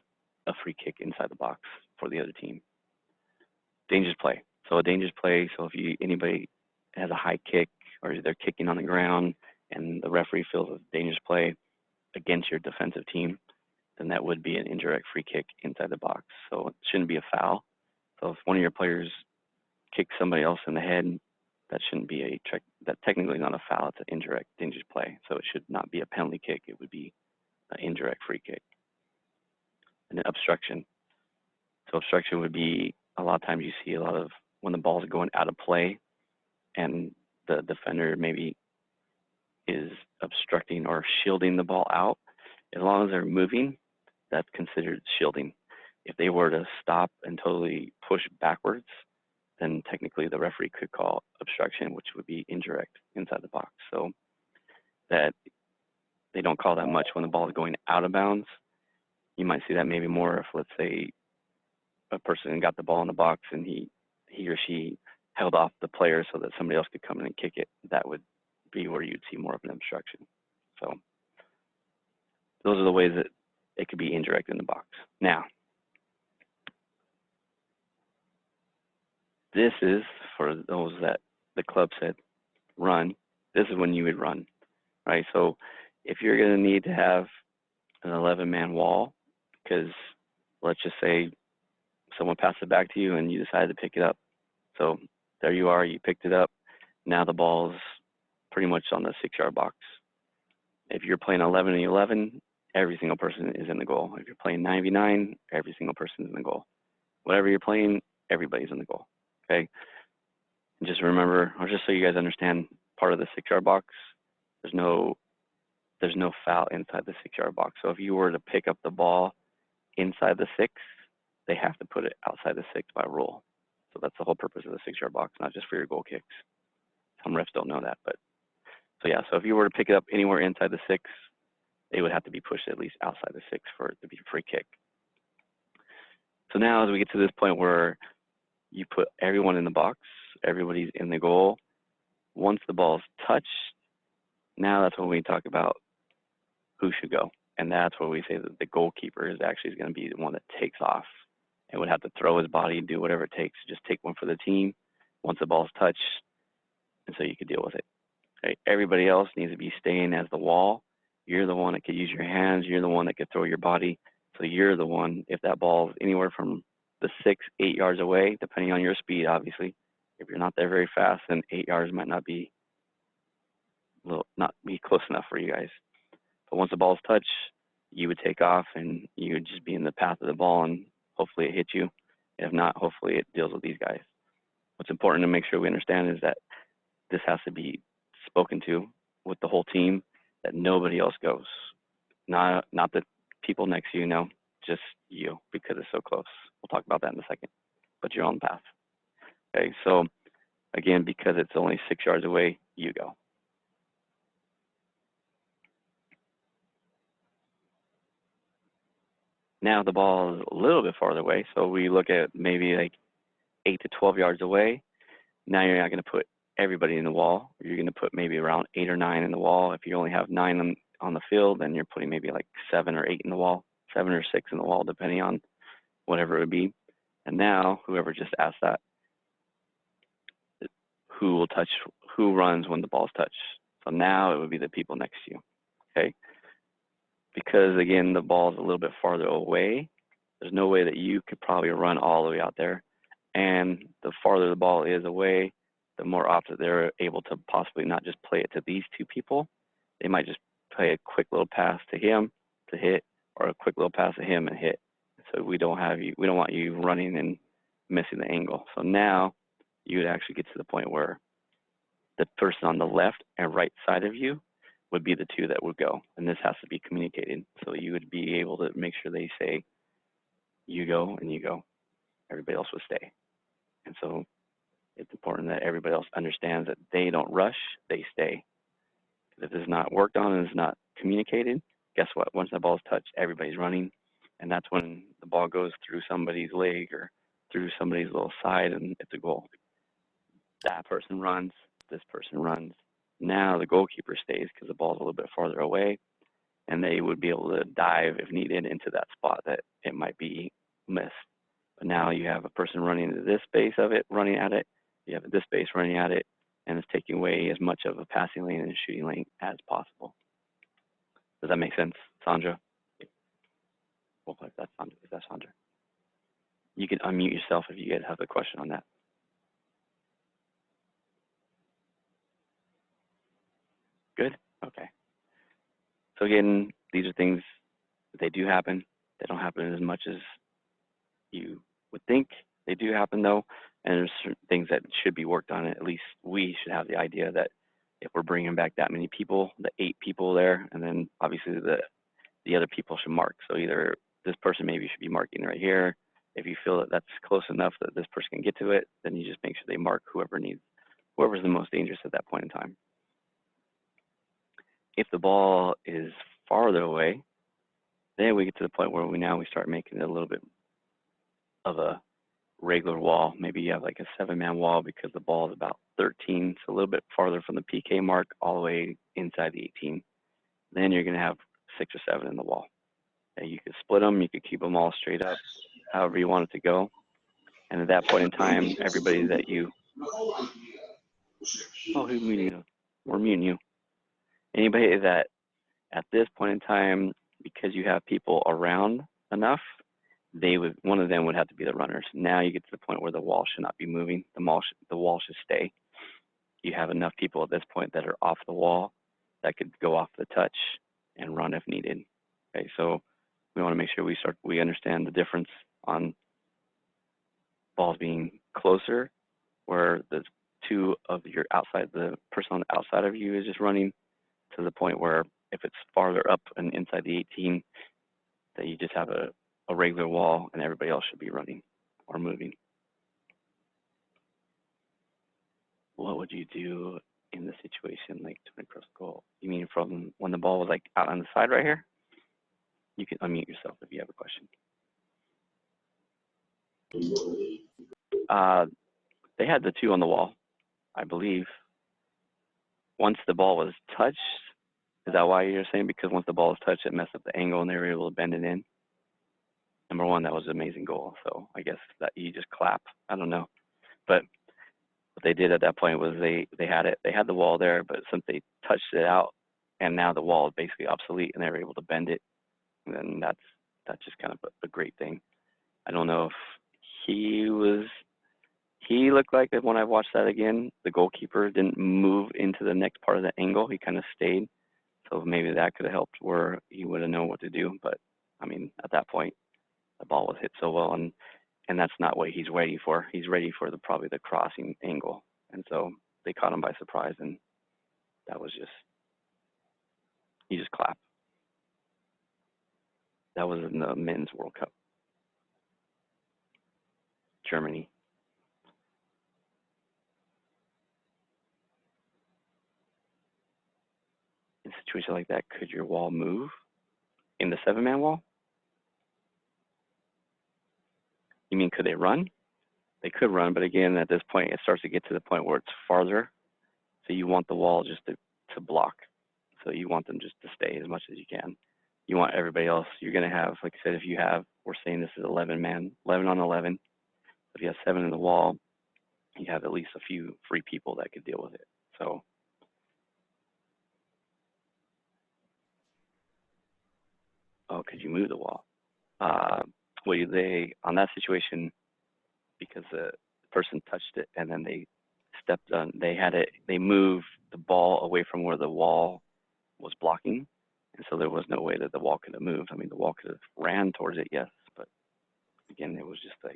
a free kick inside the box for the other team. Dangerous play. So a dangerous play. So if anybody has a high kick or they're kicking on the ground and the referee feels it's a dangerous play against your defensive team, then that would be an indirect free kick inside the box. So it shouldn't be a foul. So if one of your players kicks somebody else in the head, that shouldn't be that technically not a foul. It's an indirect dangerous play. So it should not be a penalty kick. It would be an indirect free kick. And then obstruction. So obstruction would be a lot of times you see a lot of when the ball's going out of play and the defender maybe is obstructing or shielding the ball out. As long as they're moving, that's considered shielding. If they were to stop and totally push backwards, then technically the referee could call obstruction, which would be indirect inside the box. So that they don't call that much when the ball is going out of bounds. You might see that maybe more if, let's say, a person got the ball in the box and he or she held off the player so that somebody else could come in and kick it. That would be where you'd see more of an obstruction. So those are the ways that it could be indirect in the box. Now, this is for those that the club said run. This is when you would run, right? So if you're going to need to have an 11-man wall, because let's just say someone passed it back to you and you decided to pick it up. So there you are, you picked it up. Now the ball's pretty much on the 6-yard box. If you're playing 11-11, every single person is in the goal. If you're playing 9v9, every single person is in the goal. Whatever you're playing, everybody's in the goal. Okay. And just remember, or just so you guys understand, part of the 6-yard box, there's no foul inside the 6-yard box. So if you were to pick up the ball inside the 6, they have to put it outside the 6 by rule. So that's the whole purpose of the 6-yard box, not just for your goal kicks. Some refs don't know that, but so yeah. So if you were to pick it up anywhere inside the 6, they would have to be pushed at least outside the 6 for it to be a free kick. So now as we get to this point where you put everyone in the box, everybody's in the goal. Once the ball's touched, now that's when we talk about who should go. And that's where we say that the goalkeeper is actually going to be the one that takes off and would have to throw his body and do whatever it takes to just take one for the team once the ball's touched, and so you could deal with it. Okay? Everybody else needs to be staying as the wall. You're the one that could use your hands. You're the one that could throw your body. So you're the one, if that ball is anywhere from the 6, 8 yards away, depending on your speed, obviously. If you're not there very fast, then 8 yards might not be close enough for you guys. But once the ball's touched, you would take off and you would just be in the path of the ball and hopefully it hits you. If not, hopefully it deals with these guys. What's important to make sure we understand is that this has to be spoken to with the whole team, that nobody else goes. Not the people next to you, no, just you, because it's so close. We'll talk about that in a second, but you're on the path. Okay, so again, because it's only 6 yards away, you go. Now the ball is a little bit farther away, so we look at maybe like 8 to 12 yards away. Now you're not going to put everybody in the wall. You're going to put maybe around 8 or 9 in the wall. If you only have 9 on the field, then you're putting maybe like 7 or 8 in the wall, 7 or 6 in the wall, depending on whatever it would be. And now whoever just asked that, who runs when the ball's touched. So now it would be the people next to you, okay? Because again, the ball is a little bit farther away. There's no way that you could probably run all the way out there. And the farther the ball is away, the more often they're able to possibly not just play it to these two people. They might just play a quick little pass to him to hit, or a quick little pass to him and hit. So we don't want you running and missing the angle. So now you would actually get to the point where the person on the left and right side of you would be the two that would go. And this has to be communicated. So you would be able to make sure they say, you go and you go. everybody else would stay. And so it's important that everybody else understands that they don't rush, they stay. If it's not worked on and it's not communicated, guess what? Once the ball is touched, everybody's running, and that's when the ball goes through somebody's leg or through somebody's little side, and it's a goal. That person runs, this person runs. Now the goalkeeper stays because the ball's a little bit farther away, and they would be able to dive if needed into that spot that it might be missed. But now you have a person running into this space of it, running at it. You have this space running at it, and it's taking away as much of a passing lane and shooting lane as possible. Does that make sense, Sandra? Well, if that's Sandra. You can unmute yourself if you guys have a question on that. Good? Okay. So again, these are things that they do happen. They don't happen as much as you would think. They do happen though, and there's certain things that should be worked on. At least we should have the idea that if we're bringing back that many people, the 8 people there, and then obviously the other people should mark. So either this person maybe should be marking right here. If you feel that that's close enough that this person can get to it, then you just make sure they mark whoever's the most dangerous at that point in time. If the ball is farther away, then we get to the point where we start making it a little bit of a regular wall. Maybe you have like a 7-man wall because the ball is about 13, so a little bit farther from the PK mark all the way inside the 18. Then you're going to have 6 or 7 in the wall. And you could split them, you could keep them all straight up, however you want it to go. And at that point in time, everybody that you, oh, who's muting you? We're muting you. Anybody that at this point in time, because you have people around enough, one of them would have to be the runners. Now you get to the point where the wall should not be moving. The wall should stay. You have enough people at this point that are off the wall that could go off the touch and run if needed. Okay, so we want to make sure we understand the difference on balls being closer, where the two of your outside, the person on the outside of you is just running, to the point where if it's farther up and inside the 18, that you just have a regular wall and everybody else should be running or moving. What would you do in the situation like to across goal? You mean from when the ball was like out on the side right here? You can unmute yourself if you have a question. They had the 2 on the wall, I believe. Once the ball was touched, is that why you're saying? Because once the ball was touched, it messed up the angle and they were able to bend it in. Number 1, that was an amazing goal. So I guess that you just clap. I don't know. But what they did at that point was they had the wall there, but since they touched it out and now the wall is basically obsolete and they were able to bend it, then that's just kind of a great thing. I don't know if he looked like that when I watched that again, the goalkeeper didn't move into the next part of the angle. He kind of stayed. So maybe that could have helped where he would have known what to do. But I mean, at that point, the ball was hit so well, and that's not what he's ready for. He's ready for probably the crossing angle. And so they caught him by surprise, and that was he just clapped. That was in the Men's World Cup. Germany. In a situation like that, could your wall move in the 7-man wall? You mean could they run? They could run, but again, at this point, it starts to get to the point where it's farther. So you want the wall just to block. So you want them just to stay as much as you can. You want everybody else. You're going to have, like I said, we're saying this is 11 on 11. If you have 7 in the wall, you have at least a few free people that could deal with it. So. Oh, could you move the wall? On that situation, because the person touched it and then they stepped on, they moved the ball away from where the wall was blocking. And so there was no way that the wall could have moved. I mean, the wall could have ran towards it, yes, but again, it was just a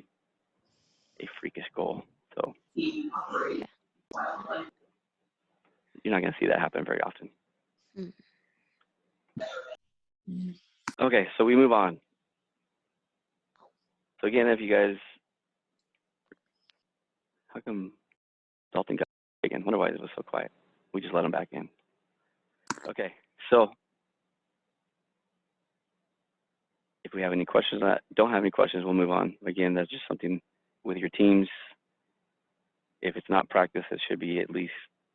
freakish goal. So you're not going to see that happen very often. Okay, so we move on. So again, if you guys How come Dalton got again? Wonder why it was so quiet. We just let him back in. Okay, so if we have any questions, don't have any questions, we'll move on. Again, that's just something with your teams. If it's not practice, it should be at least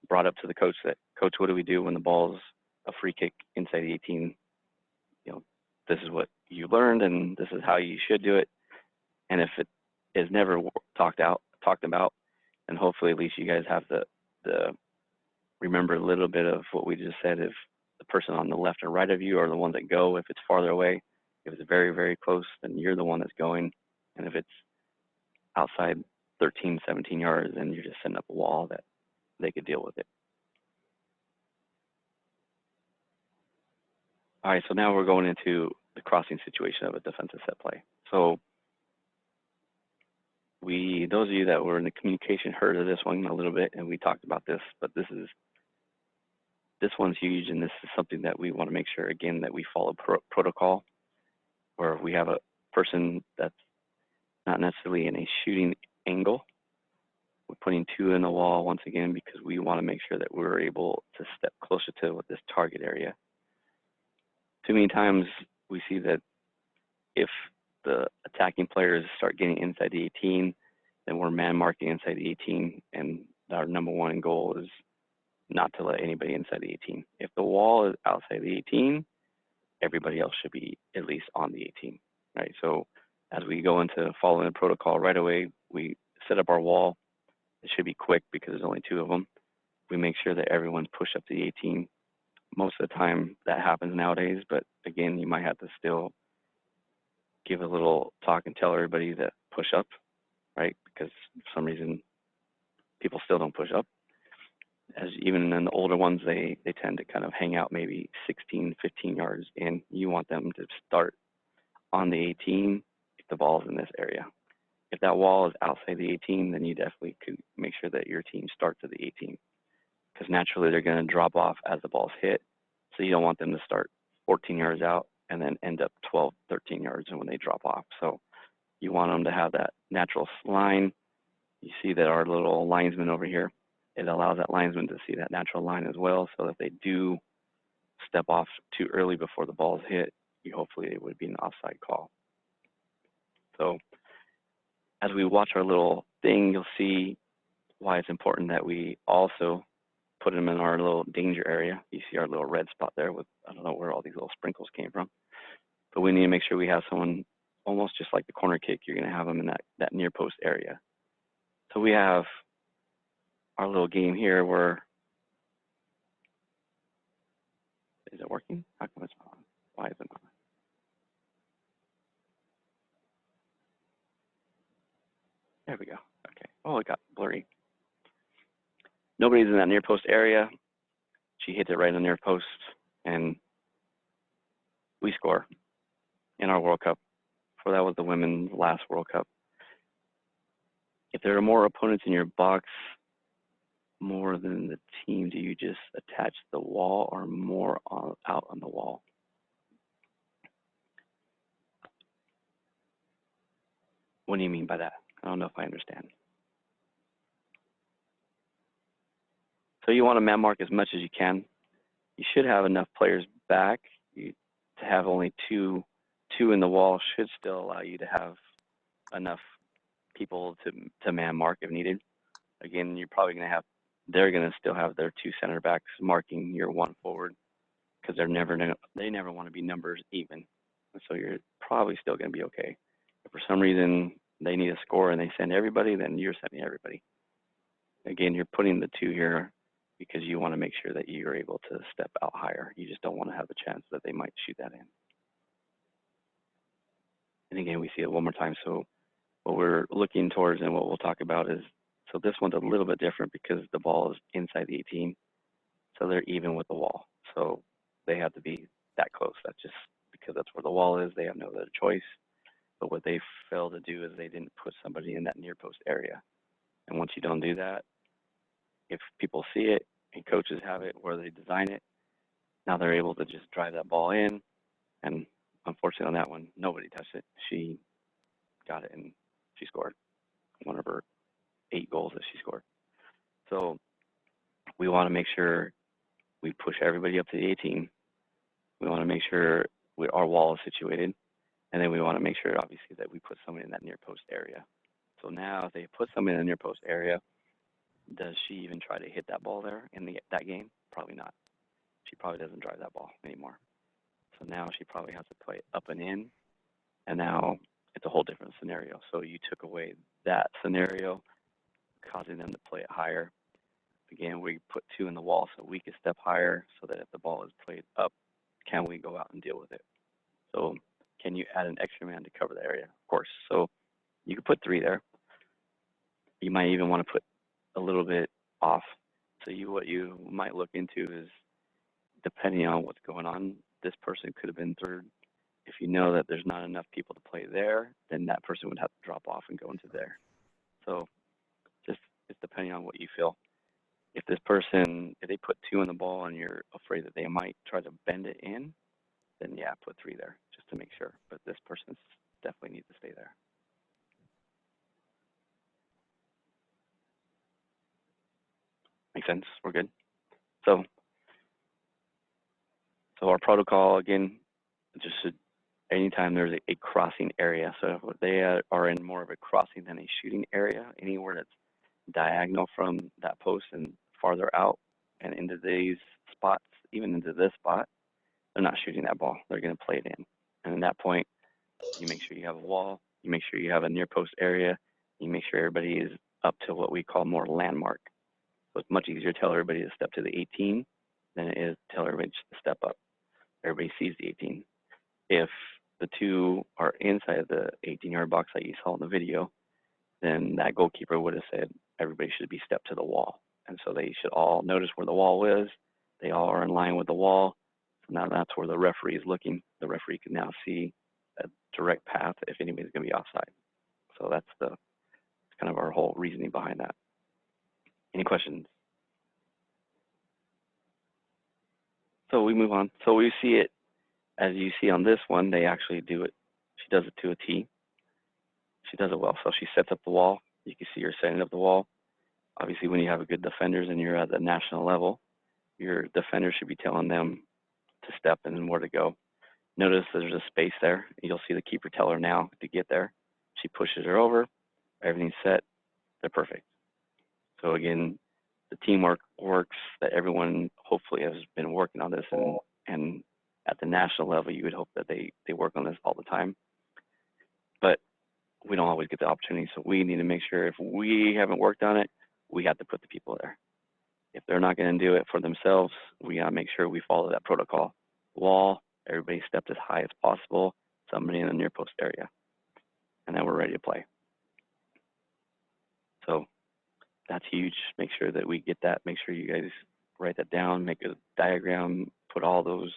brought up to the coach that, coach, what do we do when the ball's a free kick inside the 18? You know, this is what you learned and this is how you should do it. And if it is never talked about, then hopefully at least you guys have the remember a little bit of what we just said. If the person on the left or right of you are the ones that go, if it's farther away, if it's very, very close, then you're the one that's going. And if it's outside 13, 17 yards, then you're just setting up a wall that they could deal with it. All right, so now we're going into the crossing situation of a defensive set play. So those of you that were in the communication heard of this one a little bit, and we talked about this, but this one's huge, and this is something that we want to make sure, again, that we follow protocol, where we have a person that's not necessarily in a shooting angle. We're putting two in the wall once again because we want to make sure that we're able to step closer to this target area. Too many times we see that if the attacking players start getting inside the 18, then we're man marking inside the 18, and our number one goal is not to let anybody inside the 18. If the wall is outside the 18, everybody else should be at least on the 18, right? So as we go into following the protocol right away, we set up our wall. It should be quick because there's only two of them. We make sure that everyone's pushed up to the 18. Most of the time that happens nowadays, but again, you might have to still give a little talk and tell everybody that push up, right? Because for some reason, people still don't push up. As even in the older ones, they tend to kind of hang out maybe 16, 15 yards in. You want them to start on the 18 if the ball's in this area. If that wall is outside the 18, then you definitely could make sure that your team starts at the 18, because naturally they're going to drop off as the ball's hit. So you don't want them to start 14 yards out and then end up 12, 13 yards when they drop off. So you want them to have that natural line. You see that our little linesman over here, it allows that linesman to see that natural line as well. So if they do step off too early before the ball's hit, hopefully it would be an offside call. So as we watch our little thing, you'll see why it's important that we also put them in our little danger area. You see our little red spot there with, I don't know where all these little sprinkles came from, but we need to make sure we have someone almost just like the corner kick. You're going to have them in that near post area. So we have our little game here where, is it working? How come it's not on? Why is it not on? There we go. Okay. Oh, it got blurry. Nobody's in that near post area. She hits it right in the near post, and we score in our World Cup. So that was the women's last World Cup. If there are more opponents in your box, more than the team, do you just attach the wall or more out on the wall? What do you mean by that? I don't know if I understand. So you want to man mark as much as you can. You should have enough players back. To have only two in the wall should still allow you to have enough people to man mark if needed. Again, you're probably going to have, they're going to still have their two center backs marking your one forward, because they never want to be numbers even. So you're probably still going to be okay. If for some reason they need a score and they send everybody, then you're sending everybody. Again, you're putting the two here because you want to make sure that you're able to step out higher. You just don't want to have the chance that they might shoot that in. And again, we see it one more time. So what we're looking towards and what we'll talk about is, so this one's a little bit different because the ball is inside the 18. So they're even with the wall. So they have to be that close. That's just because that's where the wall is. They have no other choice. But what they failed to do is they didn't put somebody in that near post area. And once you don't do that, if people see it and coaches have it where they design it, now they're able to just drive that ball in. And unfortunately on that one, nobody touched it. She got it and she scored. One of her 8 goals that she scored. So we want to make sure we push everybody up to the 18. We want to make sure our wall is situated. And then we want to make sure, obviously, that we put someone in that near post area. So now if they put someone in the near post area, does she even try to hit that ball there in that game? Probably not. She probably doesn't drive that ball anymore. So now she probably has to play up and in. And now it's a whole different scenario. So you took away that scenario, causing them to play it higher. Again, we put 2 in the wall so we can step higher so that if the ball is played up, can we go out and deal with it? So can you add an extra man to cover the area? Of course. So you could put 3 there. You might even want to put a little bit off. So what you might look into is, depending on what's going on, this person could have been third. If you know that there's not enough people to play there, then that person would have to drop off and go into there. So just it's depending on what you feel. If this person, if they put 2 in the ball and you're afraid that they might try to bend it in, then yeah, put 3 there just to make sure. But this person definitely needs to stay there. Make sense? We're good? So our protocol, again, just should, anytime there's a crossing area, so if they are in more of a crossing than a shooting area, anywhere that's diagonal from that post and farther out and into these spots, even into this spot, they're not shooting that ball. They're going to play it in. And at that point, you make sure you have a wall, you make sure you have a near post area, you make sure everybody is up to what we call more landmark. So it's much easier to tell everybody to step to the 18 than it is to tell everybody to step up. Everybody sees the 18. If the 2 are inside of the 18-yard box that you saw in the video, then that goalkeeper would have said everybody should be stepped to the wall. And so they should all notice where the wall is. They all are in line with the wall. So now that's where the referee is looking. The referee can now see a direct path if anybody's going to be offside. So that's kind of our whole reasoning behind that. Any questions? So we move on. So we see it, as you see on this one, they actually do it. She does it to a T. She does it well. So she sets up the wall. You can see her setting up the wall. Obviously, when you have a good defenders and you're at the national level, your defender should be telling them to step and where to go. Notice there's a space there. You'll see the keeper tell her now to get there. She pushes her over. Everything's set. They're perfect. So again, the teamwork works, that everyone hopefully has been working on this, and at the national level, you would hope that they work on this all the time. But we don't always get the opportunity, so we need to make sure if we haven't worked on it, we have to put the people there. If they're not going to do it for themselves, we got to make sure we follow that protocol. Wall, everybody stepped as high as possible, somebody in the near post area, and then we're ready to play. So that's huge. Make sure that we get that. Make sure you guys write that down, make a diagram, put all those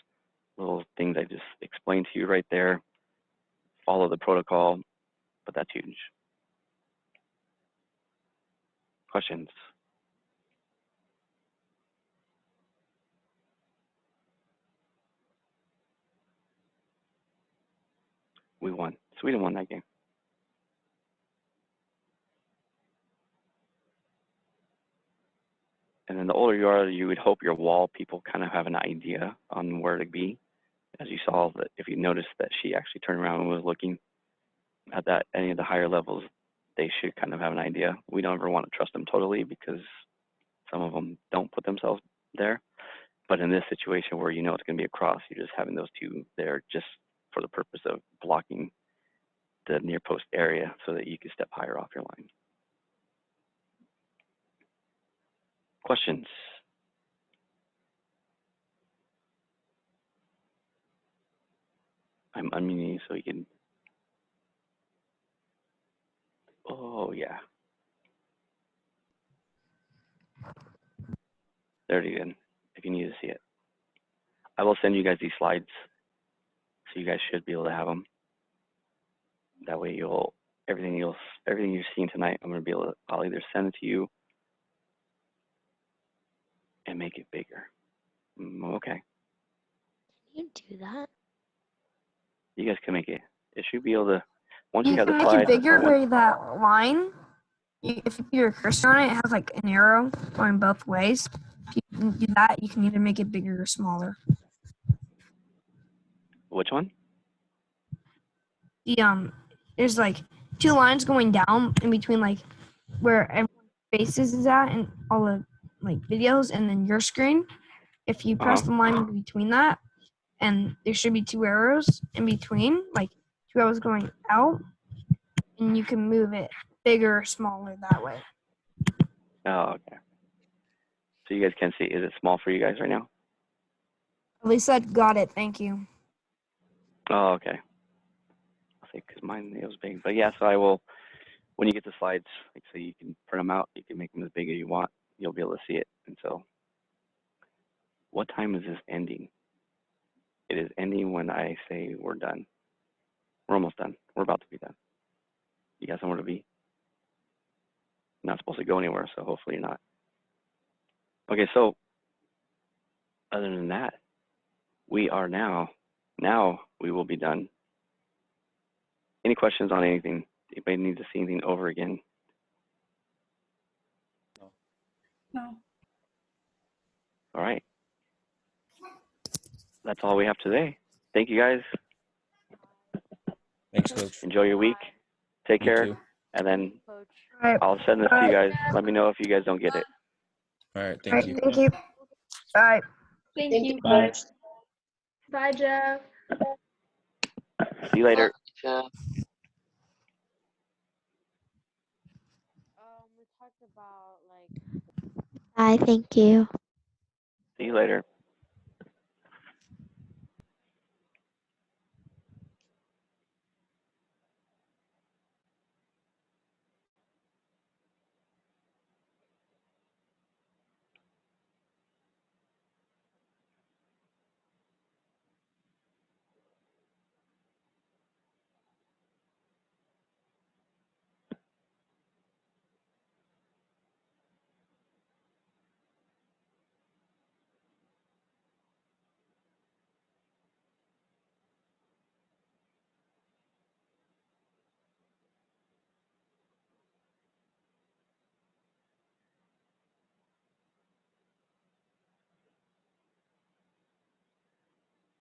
little things I just explained to you right there. Follow the protocol, but that's huge. Questions? We won. Sweden won that game. And then the older you are, you would hope your wall people kind of have an idea on where to be. As you saw, that if you noticed that she actually turned around and was looking at that any of the higher levels, they should kind of have an idea. We don't ever want to trust them totally because some of them don't put themselves there. But in this situation where you know it's going to be a cross, you're just having those 2 there just for the purpose of blocking the near post area so that you can step higher off your line. Questions? I'm unmuting you so you can. Oh, yeah. There it is, if you need to see it. I will send you guys these slides, so you guys should be able to have them. That way everything you've seen tonight, I'm going to be able to, I'll either send it to you and make it bigger. Okay. Can you do that? You guys can make it. It should be able to, once You you have can the make it slide. bigger where that line. if you put your cursor on it, it has like an arrow going both ways. If you can do that, you can either make it bigger or smaller. Which one? There's like two lines going down in between like where everyone's faces is at and all the like videos, and then your screen. If you press the line in between that, and there should be two arrows in between, like two arrows going out, and you can move it bigger or smaller that way. Oh, okay. So you guys can see. Is it small for you guys right now? Lisa got it. Thank you. Oh, okay. I'll say because mine it was big, but yeah. So I will. When you get the slides, like so you can print them out. You can make them as big as you want. You'll be able to see it. And so, what time is this ending? It is ending when I say we're done. We're almost done. We're about to be done. You got somewhere to be? You're not supposed to go anywhere, so hopefully you're not. Okay, so other than that, we are now we will be done. Any questions on anything? Anybody need to see anything over again? No. All right. That's all we have today. Thank you guys. Thanks, Coach. Enjoy your week. Take You care. too. And then All right. I'll send this to you guys. Let me know if you guys don't get it. All right. All Thank right. you. Thank you. Bye. Thank you. Bye. Bye, Jeff. See you later. We talked about like. Bye. Thank you. See you later.